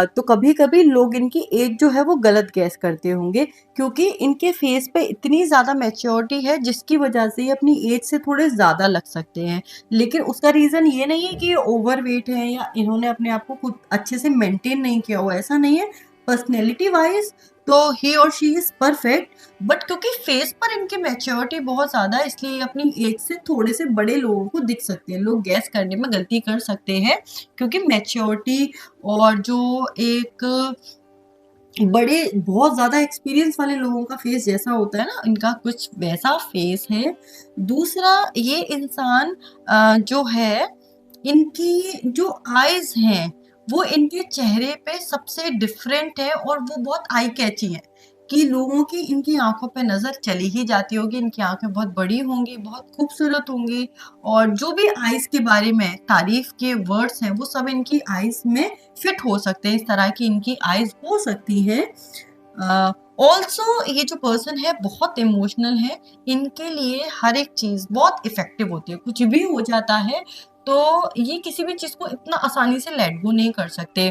तो कभी-कभी लोग इनकी एज जो है वो गलत गैस करते होंगे, क्योंकि इनके फेस पे इतनी ज़्यादा मैच्योरिटी है जिसकी वजह से ये अपनी एज से थोड़े ज़्यादा लग सकते हैं। लेकिन उसका रीज़न ये नहीं है कि ये ओवरवेट हैं या इन्होंने अपने आप को खुद अच्छे से मेंटेन नहीं किया हुआ, ऐसा नहीं है। पर्सनैलिटी वाइज़ तो ही और शी इज़ परफेक्ट, बट क्योंकि फेस पर इनकी मैच्योरिटी बहुत ज़्यादा है इसलिए ये अपनी एज से थोड़े से बड़े लोगों को दिख सकते हैं। लोग गैस करने में गलती कर सकते हैं, क्योंकि मैच्योरिटी और जो एक बड़े बहुत ज़्यादा एक्सपीरियंस वाले लोगों का फेस जैसा होता है ना, इनका कुछ वैसा फेस है। दूसरा, ये इंसान जो है, इनकी जो आईज़ हैं, वो इनके चेहरे पे सबसे डिफरेंट है और वो बहुत आई कैची है कि लोगों की इनकी आँखों पे नज़र चली ही जाती होगी। इनकी आँखें बहुत बड़ी होंगी, बहुत खूबसूरत होंगी और जो भी आईज़ के बारे में तारीफ़ के वर्ड्स हैं, वो सब इनकी आईज़ में फिट हो सकते हैं। इस तरह की इनकी आईज़ हो सकती हैं। ऑल्सो ये जो पर्सन है बहुत इमोशनल है। इनके लिए हर एक चीज़ बहुत इफ़ेक्टिव होती है। कुछ भी हो जाता है तो ये किसी भी चीज़ को इतना आसानी से लेट गो नहीं कर सकते।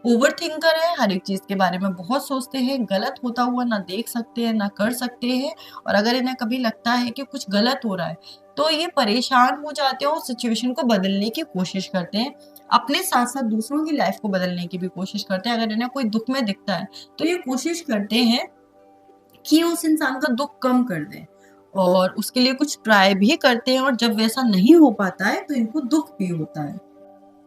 ओवरथिंकर है, हर एक चीज़ के बारे में बहुत सोचते हैं, गलत होता हुआ ना देख सकते हैं, ना कर सकते हैं और अगर इन्हें कभी लगता है कि कुछ गलत हो रहा है, तो ये परेशान हो जाते हैं और सिचुएशन को बदलने की कोशिश करते हैं। अपने साथ-साथ दूसरों की लाइफ़ को बदलने की भी कोशिश करते हैं। अगर इन्हें कोई दुःख में दिखता है, तो ये कोशिश करते हैं कि उस इंसान का दुःख कम कर दें और उसके लिए कुछ ट्राई भी करते हैं और जब वैसा नहीं हो पाता है, तो इनको दुःख भी होता है।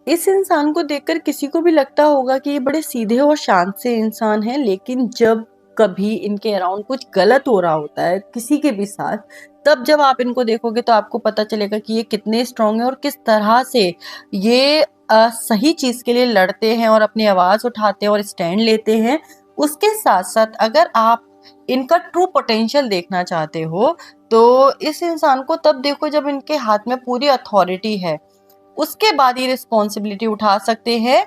इस इंसान को देखकर किसी को भी लगता होगा कि ये बड़े सीधे और शांत से इंसान हैं, लेकिन जब कभी इनके अराउंड कुछ गलत हो रहा होता है किसी के भी साथ, तब जब आप इनको देखोगे तो आपको पता चलेगा कि ये कितने स्ट्रॉन्ग हैं और किस तरह से ये सही चीज़ के लिए लड़ते हैं और अपनी आवाज़ उठाते हैं और स्टैंड लेते हैं। उसके साथ-साथ अगर आप इनका ट्रू पोटेंशियल देखना चाहते हो, तो इस इंसान को तब देखो जब इनके हाथ में पूरी अथॉरिटी है। उसके बाद ये रिस्पॉन्सिबिलिटी उठा सकते हैं।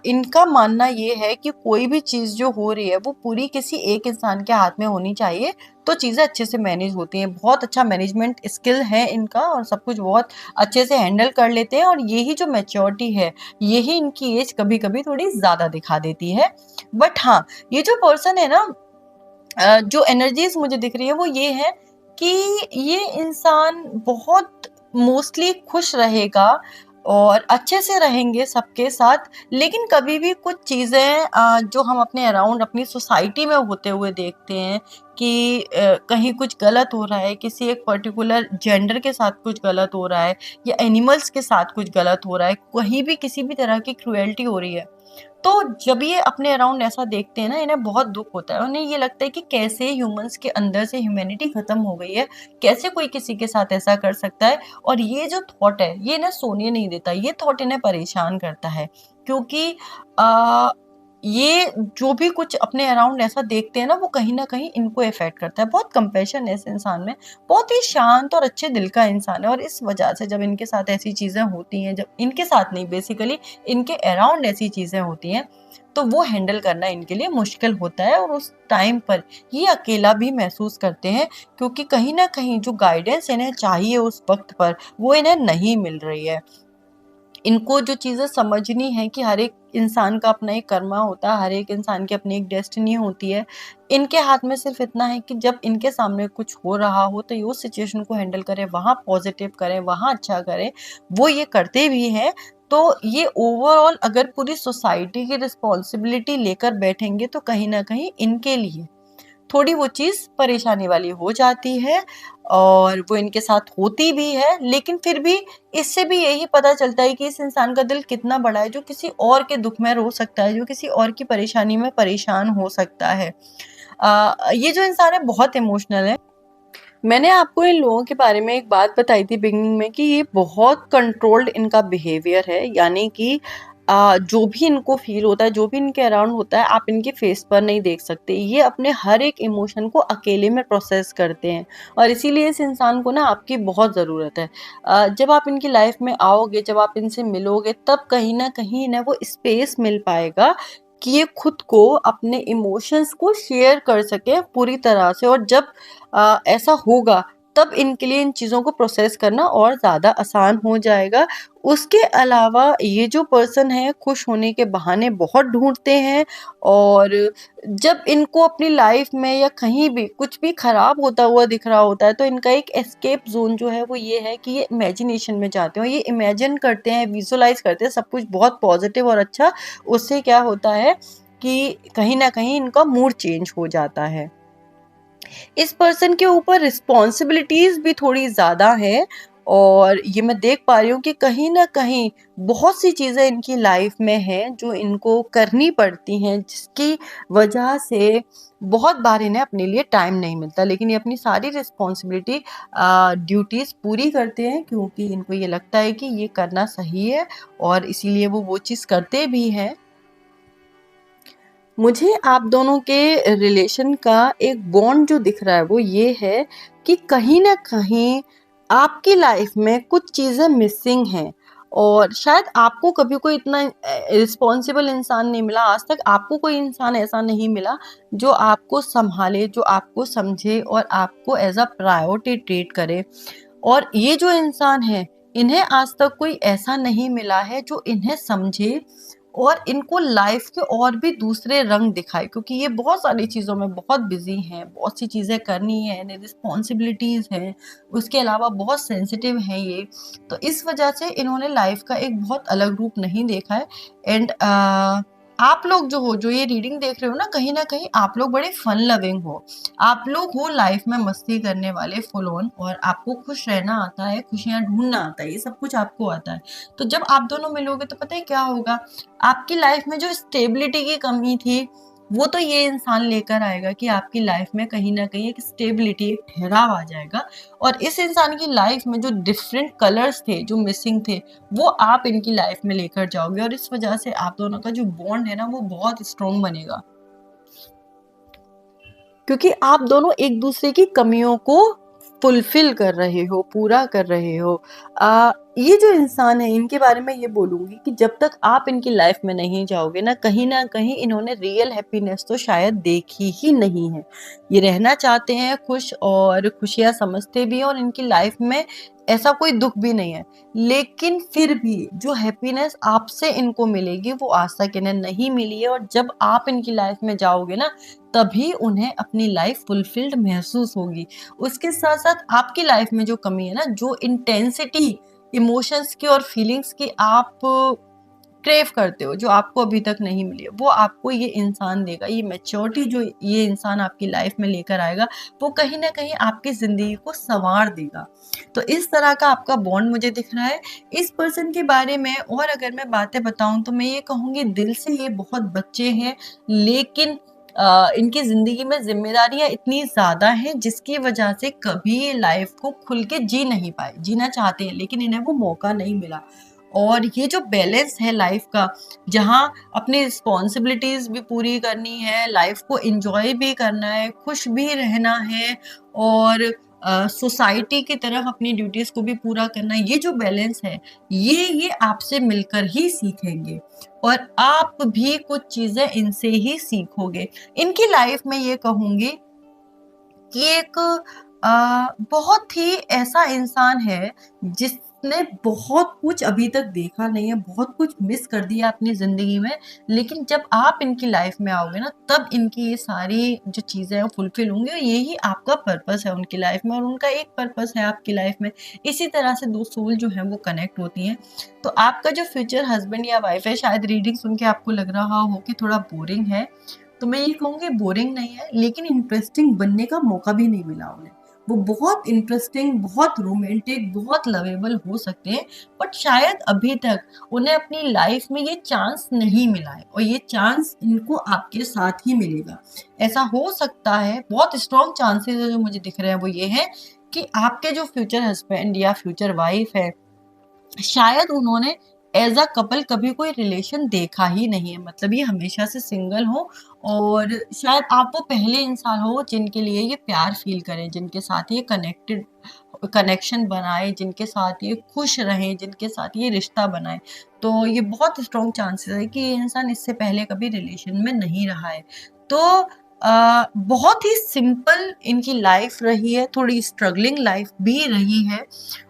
इनका मानना ये है कि कोई भी चीज़ जो हो रही है वो पूरी किसी एक इंसान के हाथ में होनी चाहिए, तो चीज़ें अच्छे से मैनेज होती हैं। बहुत अच्छा मैनेजमेंट स्किल है इनका और सब कुछ बहुत अच्छे से हैंडल कर लेते हैं और यही जो मैच्योरिटी है, यही इनकी एज कभी-कभी थोड़ी ज़्यादा दिखा देती है। बट हाँ, ये जो पर्सन है ना, जो एनर्जीज़ मुझे दिख रही है वो ये है कि ये इंसान बहुत मोस्टली खुश रहेगा और अच्छे से रहेंगे सबके साथ, लेकिन कभी भी कुछ चीज़ें जो हम अपने अराउंड अपनी सोसाइटी में होते हुए देखते हैं कि कहीं कुछ गलत हो रहा है, किसी एक पर्टिकुलर जेंडर के साथ कुछ गलत हो रहा है या एनिमल्स के साथ कुछ गलत हो रहा है, कहीं भी किसी भी तरह की क्रुएल्टी हो रही है। तो जब ये अपने अराउंड ऐसा देखते हैं ना, इन्हें बहुत दुःख होता है। उन्हें ये लगता है कि कैसे ह्यूमन्स के अंदर से ह्यूमैनिटी खत्म हो गई है, कैसे कोई किसी के साथ ऐसा कर सकता है? और ये जो थॉट है, ये इन्हें सोने नहीं देता, ये थॉट इन्हें परेशान करता है। क्योंकि अ, ये जो भी कुछ अपने अराउंड ऐसा देखते हैं ना, वो कहीं न कहीं इनको इफ़ेक्ट करता है। बहुत कंपैशन है इस इंसान में, बहुत ही शांत और अच्छे दिल का इंसान है और इस वजह से जब इनके साथ ऐसी चीज़ें होती हैं, जब इनके साथ नहीं बेसिकली इनके अराउंड ऐसी चीज़ें होती हैं, तो वो हैंडल करना इनके लिए मुश्किल होता है और उस टाइम पर ये अकेला भी महसूस करते हैं, क्योंकि कहीं न कहीं जो गाइडेंस इन्हें चाहिए उस वक़्त पर, वो इन्हें नहीं मिल रही है। इनको जो चीज़ें समझनी है कि हर एक इंसान का अपना एक कर्मा होता है, हर एक इंसान की अपनी एक डेस्टिनी होती है। इनके हाथ में सिर्फ़ इतना है कि जब इनके सामने कुछ हो रहा हो तो ये उस सिचुएशन को हैंडल करें, वहाँ पॉज़िटिव करें, वहाँ अच्छा करें। वो ये करते भी हैं। तो ये ओवरऑल अगर पूरी सोसाइटी की रिस्पॉन्सिबिलिटी लेकर बैठेंगे तो कहीं न कहीं इनके लिए थोड़ी वो चीज़ परेशानी वाली हो जाती है और वो इनके साथ होती भी है, लेकिन फिर भी इससे भी यही पता चलता है कि इस इंसान का दिल कितना बड़ा है, जो किसी और के दुःख में रो सकता है, जो किसी और की परेशानी में परेशान हो सकता है। ये जो इंसान है बहुत इमोशनल है। मैंने आपको इन लोगों के बारे में एक बात बताई थी बिगिनिंग में कि ये बहुत कंट्रोल्ड इनका बिहेवियर है, यानी कि जो भी इनको फ़ील होता है, जो भी इनके अराउंड होता है, आप इनके फेस पर नहीं देख सकते। ये अपने हर एक इमोशन को अकेले में प्रोसेस करते हैं और इसीलिए इस इंसान को ना आपकी बहुत ज़रूरत है। जब आप इनकी लाइफ़ में आओगे, जब आप इनसे मिलोगे, तब कहीं न कहीं इन्हें वो स्पेस मिल पाएगा कि ये खुद को, अपने इमोशंस को शेयर कर सकें पूरी तरह से और जब ऐसा होगा तब इनके लिए इन चीज़ों को प्रोसेस करना और ज़्यादा आसान हो जाएगा। उसके अलावा ये जो पर्सन है खुश होने के बहाने बहुत ढूँढते हैं, और जब इनको अपनी लाइफ में या कहीं भी कुछ भी खराब होता हुआ दिख रहा होता है, तो इनका एक एस्केप ज़ोन जो है वो ये है कि ये इमेजिनेशन में जाते हैं, ये इमेजिन करते हैं, विजुअलाइज़ करते हैं सब कुछ बहुत पॉजिटिव और अच्छा। उससे क्या होता है कि कहीं न कहीं इनका मूड चेंज हो जाता है। इस पर्सन के ऊपर रिस्पॉन्सिबिलिटीज भी थोड़ी ज़्यादा हैं, और ये मैं देख पा रही हूँ कि कहीं न कहीं बहुत सी चीज़ें इनकी लाइफ में हैं जो इनको करनी पड़ती हैं, जिसकी वजह से बहुत बार इन्हें अपने लिए टाइम नहीं मिलता। लेकिन ये अपनी सारी रिस्पॉन्सिबिलिटी ड्यूटीज़ पूरी करते हैं, क्योंकि इनको ये लगता है कि ये करना सही है, और इसीलिए वो चीज़ करते भी हैं। मुझे आप दोनों के रिलेशन का एक बॉन्ड जो दिख रहा है वो ये है कि कहीं न कहीं आपकी लाइफ में कुछ चीज़ें मिसिंग हैं, और शायद आपको कभी कोई इतना रिस्पॉन्सिबल इंसान नहीं मिला, आज तक आपको कोई इंसान ऐसा नहीं मिला जो आपको सँभाले, जो आपको समझे और आपको एज़ अ प्रायोरिटी ट्रीट करे। और ये जो इंसान है, इन्हें आज तक कोई ऐसा नहीं मिला है जो इन्हें समझे और इनको लाइफ के और भी दूसरे रंग दिखाए, क्योंकि ये बहुत सारी चीज़ों में बहुत बिजी हैं, बहुत सी चीज़ें करनी है, इन्हें रिस्पॉन्सिबिलिटीज़ हैं, उसके अलावा बहुत सेंसिटिव हैं ये। तो इस वजह से इन्होंने लाइफ का एक बहुत अलग रूप नहीं देखा है। एंड आप लोग जो ये रीडिंग देख रहे हो ना, कहीं न कहीं आप लोग बड़े फन लविंग हो। आप लोग हो लाइफ में मस्ती करने वाले फुल ऑन, और आपको खुश रहना आता है, खुशियाँ ढूँढना आता है, ये सब कुछ आपको आता है। तो जब आप दोनों मिलोगे तो पता है क्या होगा? आपकी लाइफ में जो स्टेबिलिटी की कमी थी, वो तो ये इंसान लेकर आएगा कि आपकी लाइफ में कहीं न कहीं एक स्टेबिलिटी, एक ठहराव आ जाएगा। और इस इंसान की लाइफ में जो डिफरेंट कलर्स थे, जो मिसिंग थे, वो आप इनकी लाइफ में लेकर जाओगे, और इस वजह से आप दोनों का जो बॉन्ड है ना, वो बहुत स्ट्रॉन्ग बनेगा। क्योंकि आप दोनों एक-दूसरे की कमियों को फुलफ़िल कर रहे हो, पूरा कर रहे हो। ये जो इंसान है, इनके बारे में ये बोलूँगी कि जब तक आप इनकी लाइफ़ में नहीं जाओगे ना, कहीं न कहीं इन्होंने रियल हैप्पीनेस तो शायद देखी ही नहीं है। ये रहना चाहते हैं खुश, और खुशियाँ समझते भी हैं, और इनकी लाइफ़ में ऐसा कोई दुःख भी नहीं है। लेकिन फिर भी जो हैप्पीनेस आपसे इनको मिलेगी, वो आज तक इन्हें नहीं मिली है, और जब आप इनकी लाइफ़ में जाओगे ना, तभी उन्हें अपनी लाइफ फुलफिल्ड महसूस होगी। उसके साथ-साथ आपकी लाइफ में जो कमी है ना, जो इंटेंसिटी इमोशंस की और फीलिंग्स की आप क्रेव करते हो, जो आपको अभी तक नहीं मिली है, वो आपको ये इंसान देगा। ये मैच्योरिटी जो ये इंसान आपकी लाइफ में लेकर आएगा, वो कहीं न कहीं आपकी ज़िंदगी को सँवार देगा। तो इस तरह का आपका बॉन्ड मुझे दिख रहा है। इस पर्सन के बारे में और अगर मैं बातें बताऊँ तो मैं ये कहूँगी, दिल से ये बहुत बच्चे हैं, लेकिन इनकी ज़िंदगी में ज़िम्मेदारियाँ इतनी ज़्यादा हैं, जिसकी वजह से कभी ये लाइफ़ को खुल के जी नहीं पाए। जीना चाहते हैं, लेकिन इन्हें वो मौका नहीं मिला। और ये जो बैलेंस है लाइफ़ का, जहाँ अपनी रिस्पॉन्सिबिलिटीज़ भी पूरी करनी है, लाइफ़ को एन्जॉय भी करना है, खुश भी रहना है, और सोसाइटी की तरफ अपनी ड्यूटीज़ को भी पूरा करना है। ये जो बैलेंस है, ये आपसे मिलकर ही सीखेंगे, और आप भी कुछ चीज़ें इनसे ही सीखोगे। इनकी लाइफ़ में ये कहूँगी कि एक बहुत ही ऐसा इंसान है जिसने बहुत कुछ अभी तक देखा नहीं है, बहुत कुछ मिस कर दिया अपनी ज़िंदगी में, लेकिन जब आप इनकी लाइफ में आओगे ना, तब इनकी ये सारी जो चीज़ें हैं वो फुलफ़िल होंगी, और यही आपका पर्पस है उनकी लाइफ में, और उनका एक पर्पस है आपकी लाइफ में। इसी तरह से 2 सोल जो हैं वो कनेक्ट होती हैं। तो आपका जो फ्यूचर हस्बैंड या वाइफ है, शायद रीडिंग सुन के आपको लग रहा हो कि थोड़ा बोरिंग है, तो मैं ये कहूँगी बोरिंग नहीं है, लेकिन इंटरेस्टिंग बनने का मौका भी नहीं मिला उन्हें। वो बहुत इंटरेस्टिंग, बहुत रोमांटिक, बहुत लवेबल हो सकते हैं, बट शायद अभी तक उन्हें अपनी लाइफ में ये चांस नहीं मिला है, और ये चांस इनको आपके साथ ही मिलेगा। ऐसा हो सकता है, बहुत स्ट्रॉन्ग चांसेस है जो मुझे दिख रहे हैं वो ये हैं कि आपके जो फ्यूचर हस्बैंड या फ्यूचर वाइफ है, शायद उन्होंने एज़ अ कपल कभी कोई रिलेशन देखा ही नहीं है, मतलब ये हमेशा से सिंगल हो, और शायद आप वो पहले इंसान हो जिनके लिए ये प्यार फ़ील करें, जिनके साथ ये कनेक्शन बनाए, जिनके साथ ये खुश रहें, जिनके साथ ये रिश्ता बनाए। तो ये बहुत स्ट्रॉन्ग चांसेस है कि ये इंसान इससे पहले कभी रिलेशन में नहीं रहा है। तो बहुत ही सिंपल इनकी लाइफ रही है, थोड़ी स्ट्रगलिंग लाइफ भी रही है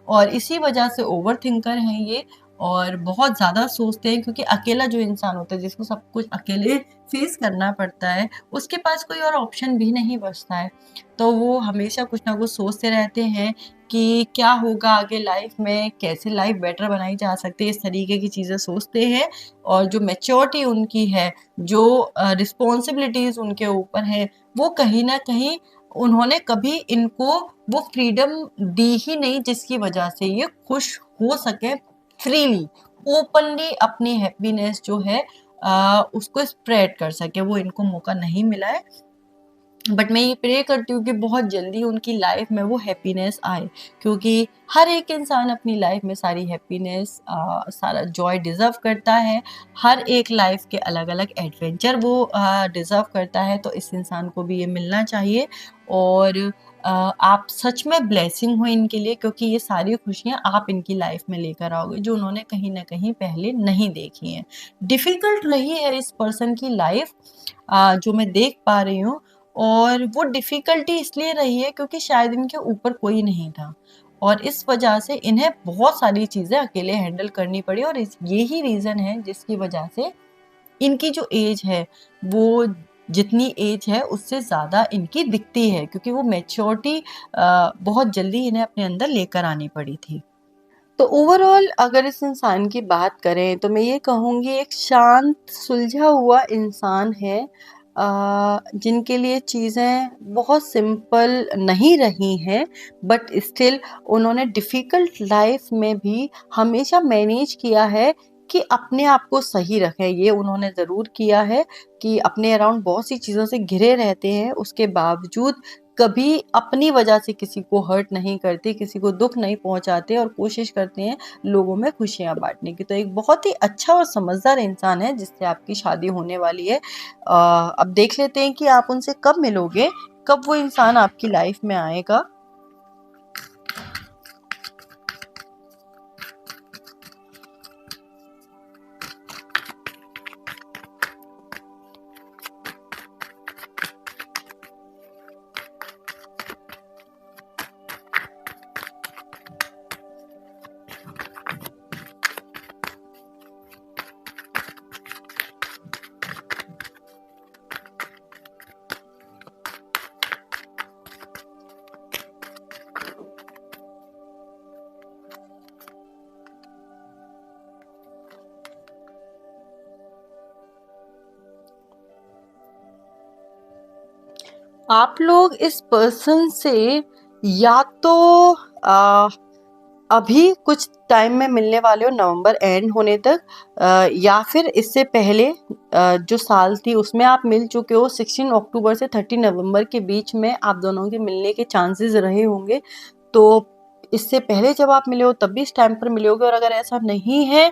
और इसी वजह से ओवर थिंकर हैं ये और बहुत ज़्यादा सोचते हैं क्योंकि अकेला जो इंसान होता है जिसको सब कुछ अकेले फेस करना पड़ता है, उसके पास कोई और ऑप्शन भी नहीं बचता है। तो वो हमेशा कुछ ना कुछ सोचते रहते हैं कि क्या होगा आगे लाइफ में, कैसे लाइफ बेटर बनाई जा सकती है, इस तरीके की चीज़ें सोचते हैं और जो मैच्योरिटी उनकी है, जो रिस्पॉन्सिबिलिटीज़ उनके ऊपर है, वो कहीं न कहीं उन्होंने कभी इनको वो फ्रीडम दी ही नहीं जिसकी वजह से ये खुश हो सकें फ्रीली, ओपनली अपनी हैप्पीनेस जो है उसको स्प्रेड कर सकें, वो इनको मौका नहीं मिला है। बट मैं ये प्रे करती हूँ कि बहुत जल्दी उनकी लाइफ में वो हैप्पीनेस आए क्योंकि हर एक इंसान अपनी लाइफ में सारी हैप्पीनेस सारा जॉय डिज़र्व करता है। हर एक लाइफ के अलग-अलग एडवेंचर वो डिज़र्व करता है, तो इस इंसान को भी ये मिलना चाहिए और आप सच में ब्लेसिंग हो इनके लिए क्योंकि ये सारी खुशियाँ आप इनकी लाइफ में लेकर आओगे जो उन्होंने कहीं न कहीं पहले नहीं देखी हैं। डिफ़िकल्ट रही है इस पर्सन की लाइफ जो मैं देख पा रही हूँ और वो डिफ़िकल्टी इसलिए रही है क्योंकि शायद इनके ऊपर कोई नहीं था और इस वजह से इन्हें बहुत सारी चीज़ें अकेले हैंडल करनी पड़ी और इस यही रीज़न है जिसकी वजह से इनकी जो एज है वो जितनी एज है उससे ज़्यादा इनकी दिखती है क्योंकि वो मैच्योरिटी बहुत जल्दी इन्हें अपने अंदर लेकर आनी पड़ी थी। तो ओवरऑल अगर इस इंसान की बात करें तो मैं ये कहूँगी एक शांत सुलझा हुआ इंसान है जिनके लिए चीज़ें बहुत सिंपल नहीं रही हैं बट स्टिल उन्होंने डिफ़िकल्ट लाइफ में भी हमेशा मैनेज किया है कि अपने आप को सही रखें। ये उन्होंने ज़रूर किया है कि अपने अराउंड बहुत सी चीज़ों से घिरे रहते हैं, उसके बावजूद कभी अपनी वजह से किसी को हर्ट नहीं करते, किसी को दुःख नहीं पहुँचाते और कोशिश करते हैं लोगों में खुशियाँ बाँटने की। तो एक बहुत ही अच्छा और समझदार इंसान है जिससे आपकी शादी होने वाली है। अब देख लेते हैं कि आप उनसे कब मिलोगे, कब वो इंसान आपकी लाइफ में आएगा। आप लोग इस पर्सन से या तो अ, अभी कुछ टाइम में मिलने वाले हो नवंबर एंड होने तक या फिर इससे पहले जो साल थी उसमें आप मिल चुके हो 16 अक्टूबर से 30 नवंबर के बीच में आप दोनों के मिलने के चांसेस रहे होंगे। तो इससे पहले जब आप मिले हो तब भी इस टाइम पर मिले होगे और अगर ऐसा नहीं है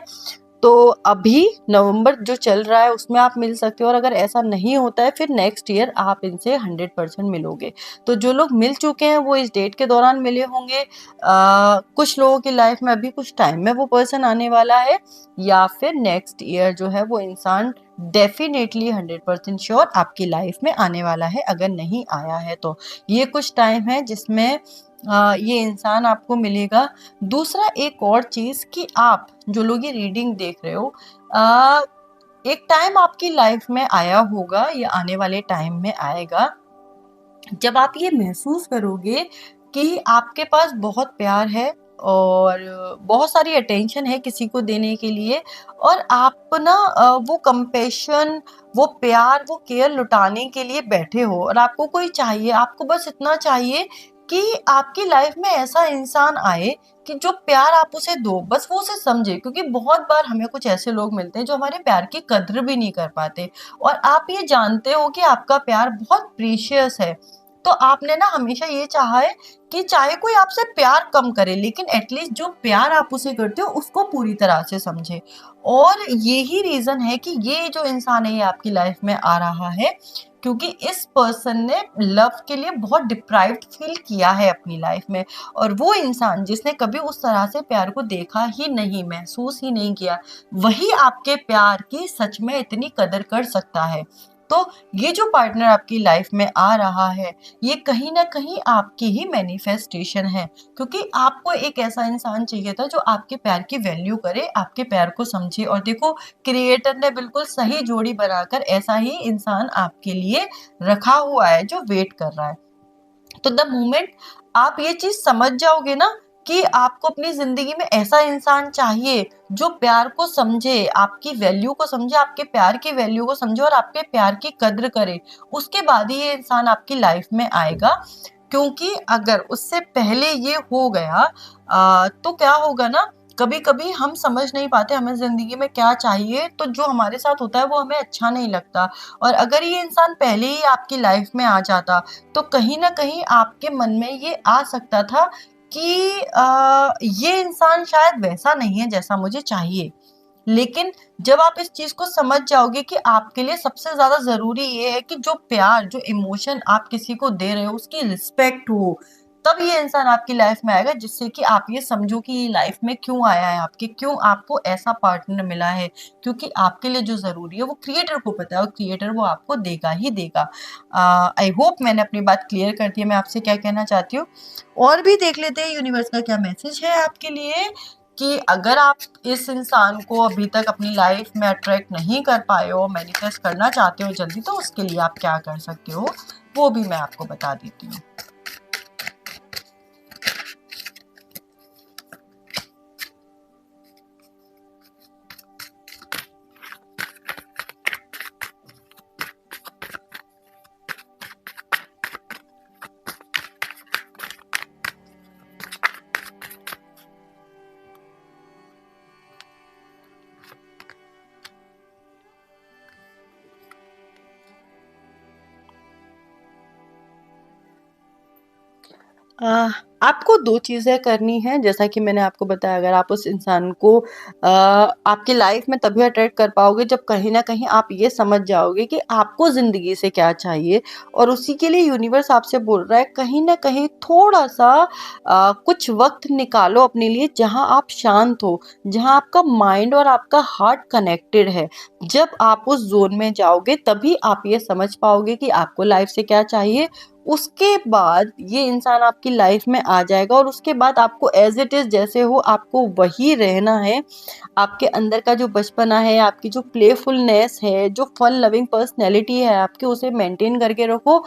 तो अभी नवंबर जो चल रहा है उसमें आप मिल सकते हो और अगर ऐसा नहीं होता है फिर नेक्स्ट ईयर आप इनसे 100% मिलोगे। तो जो लोग मिल चुके हैं वो इस डेट के दौरान मिले होंगे। कुछ लोगों की लाइफ में अभी कुछ टाइम में वो पर्सन आने वाला है या फिर नेक्स्ट ईयर जो है वो इंसान डेफिनेटली 100% श्योर आपकी लाइफ में आने वाला है अगर नहीं आया है तो। ये कुछ टाइम है जिसमें ये इंसान आपको मिलेगा। दूसरा एक और चीज़ कि आप जो लोग ये रीडिंग देख रहे हो अ, एक टाइम आपकी लाइफ में आया होगा या आने वाले टाइम में आएगा जब आप ये महसूस करोगे कि आपके पास बहुत प्यार है और बहुत सारी अटेंशन है किसी को देने के लिए और आप ना वो कंपैशन, वो प्यार, वो केयर लुटाने के लिए बैठे हो और आपको कोई चाहिए, आपको बस इतना चाहिए कि आपकी लाइफ में ऐसा इंसान आए कि जो प्यार आप उसे दो, बस वो उसे समझे क्योंकि बहुत बार हमें कुछ ऐसे लोग मिलते हैं जो हमारे प्यार की कद्र भी नहीं कर पाते और आप ये जानते हो कि आपका प्यार बहुत प्रीशियस है। तो आपने ना हमेशा ये चाहा है कि चाहे कोई आपसे प्यार कम करे लेकिन एटलीस्ट जो प्यार आप उसे करते हो उसको पूरी तरह से समझे और यही रीजन है कि ये जो इंसान है ये आपकी लाइफ में आ रहा है क्योंकि इस पर्सन ने लव के लिए बहुत डिप्राइव्ड फील किया है अपनी लाइफ में और वो इंसान जिसने कभी उस तरह से प्यार को देखा ही नहीं, महसूस ही नहीं किया, वही आपके प्यार की सच में इतनी कदर कर सकता है। तो ये जो पार्टनर आपकी लाइफ में आ रहा है, ये कहीं ना कहीं आपकी ही मैनिफेस्टेशन है, क्योंकि आपको एक ऐसा इंसान चाहिए था जो आपके प्यार की वैल्यू करे, आपके प्यार को समझे। और देखो, क्रिएटर ने बिल्कुल सही जोड़ी बनाकर ऐसा ही इंसान आपके लिए रखा हुआ है जो वेट कर रहा है। तो द मोमेंट आप ये चीज समझ जाओगे ना कि आपको अपनी जिंदगी में ऐसा इंसान चाहिए जो प्यार को समझे, आपकी वैल्यू को समझे, आपके प्यार की वैल्यू को समझे और आपके प्यार की कद्र करे, उसके बाद ही ये इंसान आपकी लाइफ में आएगा। क्योंकि अगर उससे पहले ये हो गया तो क्या होगा ना, कभी कभी हम समझ नहीं पाते हमें जिंदगी में क्या चाहिए, तो जो हमारे साथ होता है वो हमें अच्छा नहीं लगता। और अगर ये इंसान पहले ही आपकी लाइफ में आ जाता तो कहीं ना कहीं आपके मन में ये आ सकता था कि ये इंसान शायद वैसा नहीं है जैसा मुझे चाहिए। लेकिन जब आप इस चीज को समझ जाओगे कि आपके लिए सबसे ज्यादा जरूरी ये है कि जो प्यार, जो इमोशन आप किसी को दे रहे हो उसकी रिस्पेक्ट हो, तब ये इंसान आपकी लाइफ में आएगा, जिससे कि आप ये समझो कि ये लाइफ में क्यों आया है आपके, क्यों आपको ऐसा पार्टनर मिला है। क्योंकि आपके लिए जो जरूरी है वो क्रिएटर को पता है और क्रिएटर वो आपको देगा ही देगा। आई होप मैंने अपनी बात क्लियर कर दी है, मैं आपसे क्या कहना चाहती हूँ। और भी देख लेते हैं यूनिवर्स का क्या मैसेज है आपके लिए, कि अगर आप इस इंसान को अभी तक अपनी लाइफ में अट्रैक्ट नहीं कर पाए हो, मैनिफेस्ट करना चाहते हो जल्दी, तो उसके लिए आप क्या कर सकते हो वो भी मैं आपको बता देती हूँ। आ, आपको दो चीजें करनी है, जैसा कि मैंने आपको बताया। अगर आप उस इंसान को आपकी लाइफ में तभी अट्रैक्ट कर पाओगे जब कहीं ना कहीं आप ये समझ जाओगे कि आपको जिंदगी से क्या चाहिए। और उसी के लिए यूनिवर्स आपसे बोल रहा है कहीं ना कहीं थोड़ा सा कुछ वक्त निकालो अपने लिए, जहां आप शांत हो, जहां आपका माइंड और आपका हार्ट कनेक्टेड है। जब आप उस जोन में जाओगे तभी आप ये समझ पाओगे कि आपको लाइफ से क्या चाहिए। उसके बाद ये इंसान आपकी लाइफ में आ जाएगा और उसके बाद आपको एज इट इज जैसे हो आपको वही रहना है। आपके अंदर का जो बचपना है, आपकी जो प्लेफुलनेस है, जो फन लविंग पर्सनैलिटी है आपकी, उसे मेंटेन करके रखो।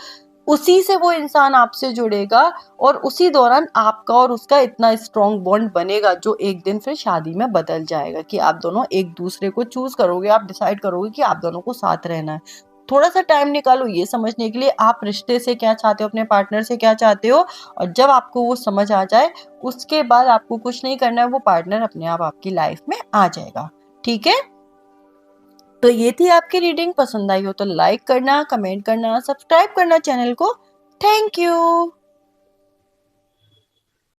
उसी से वो इंसान आपसे जुड़ेगा और उसी दौरान आपका और उसका इतना स्ट्रॉन्ग बॉन्ड बनेगा जो एक दिन फिर शादी में बदल जाएगा, कि आप दोनों एक दूसरे को चूज करोगे, आप डिसाइड करोगे कि आप दोनों को साथ रहना है। थोड़ा सा टाइम निकालो ये समझने के लिए आप रिश्ते से क्या चाहते हो, अपने पार्टनर से क्या चाहते हो। और जब आपको वो समझ आ जाए उसके बाद आपको कुछ नहीं करना है, वो पार्टनर अपने आप आपकी लाइफ में आ जाएगा। ठीक है, तो ये थी आपकी रीडिंग। पसंद आई हो तो लाइक करना, कमेंट करना, सब्सक्राइब करना चैनल को। Thank you.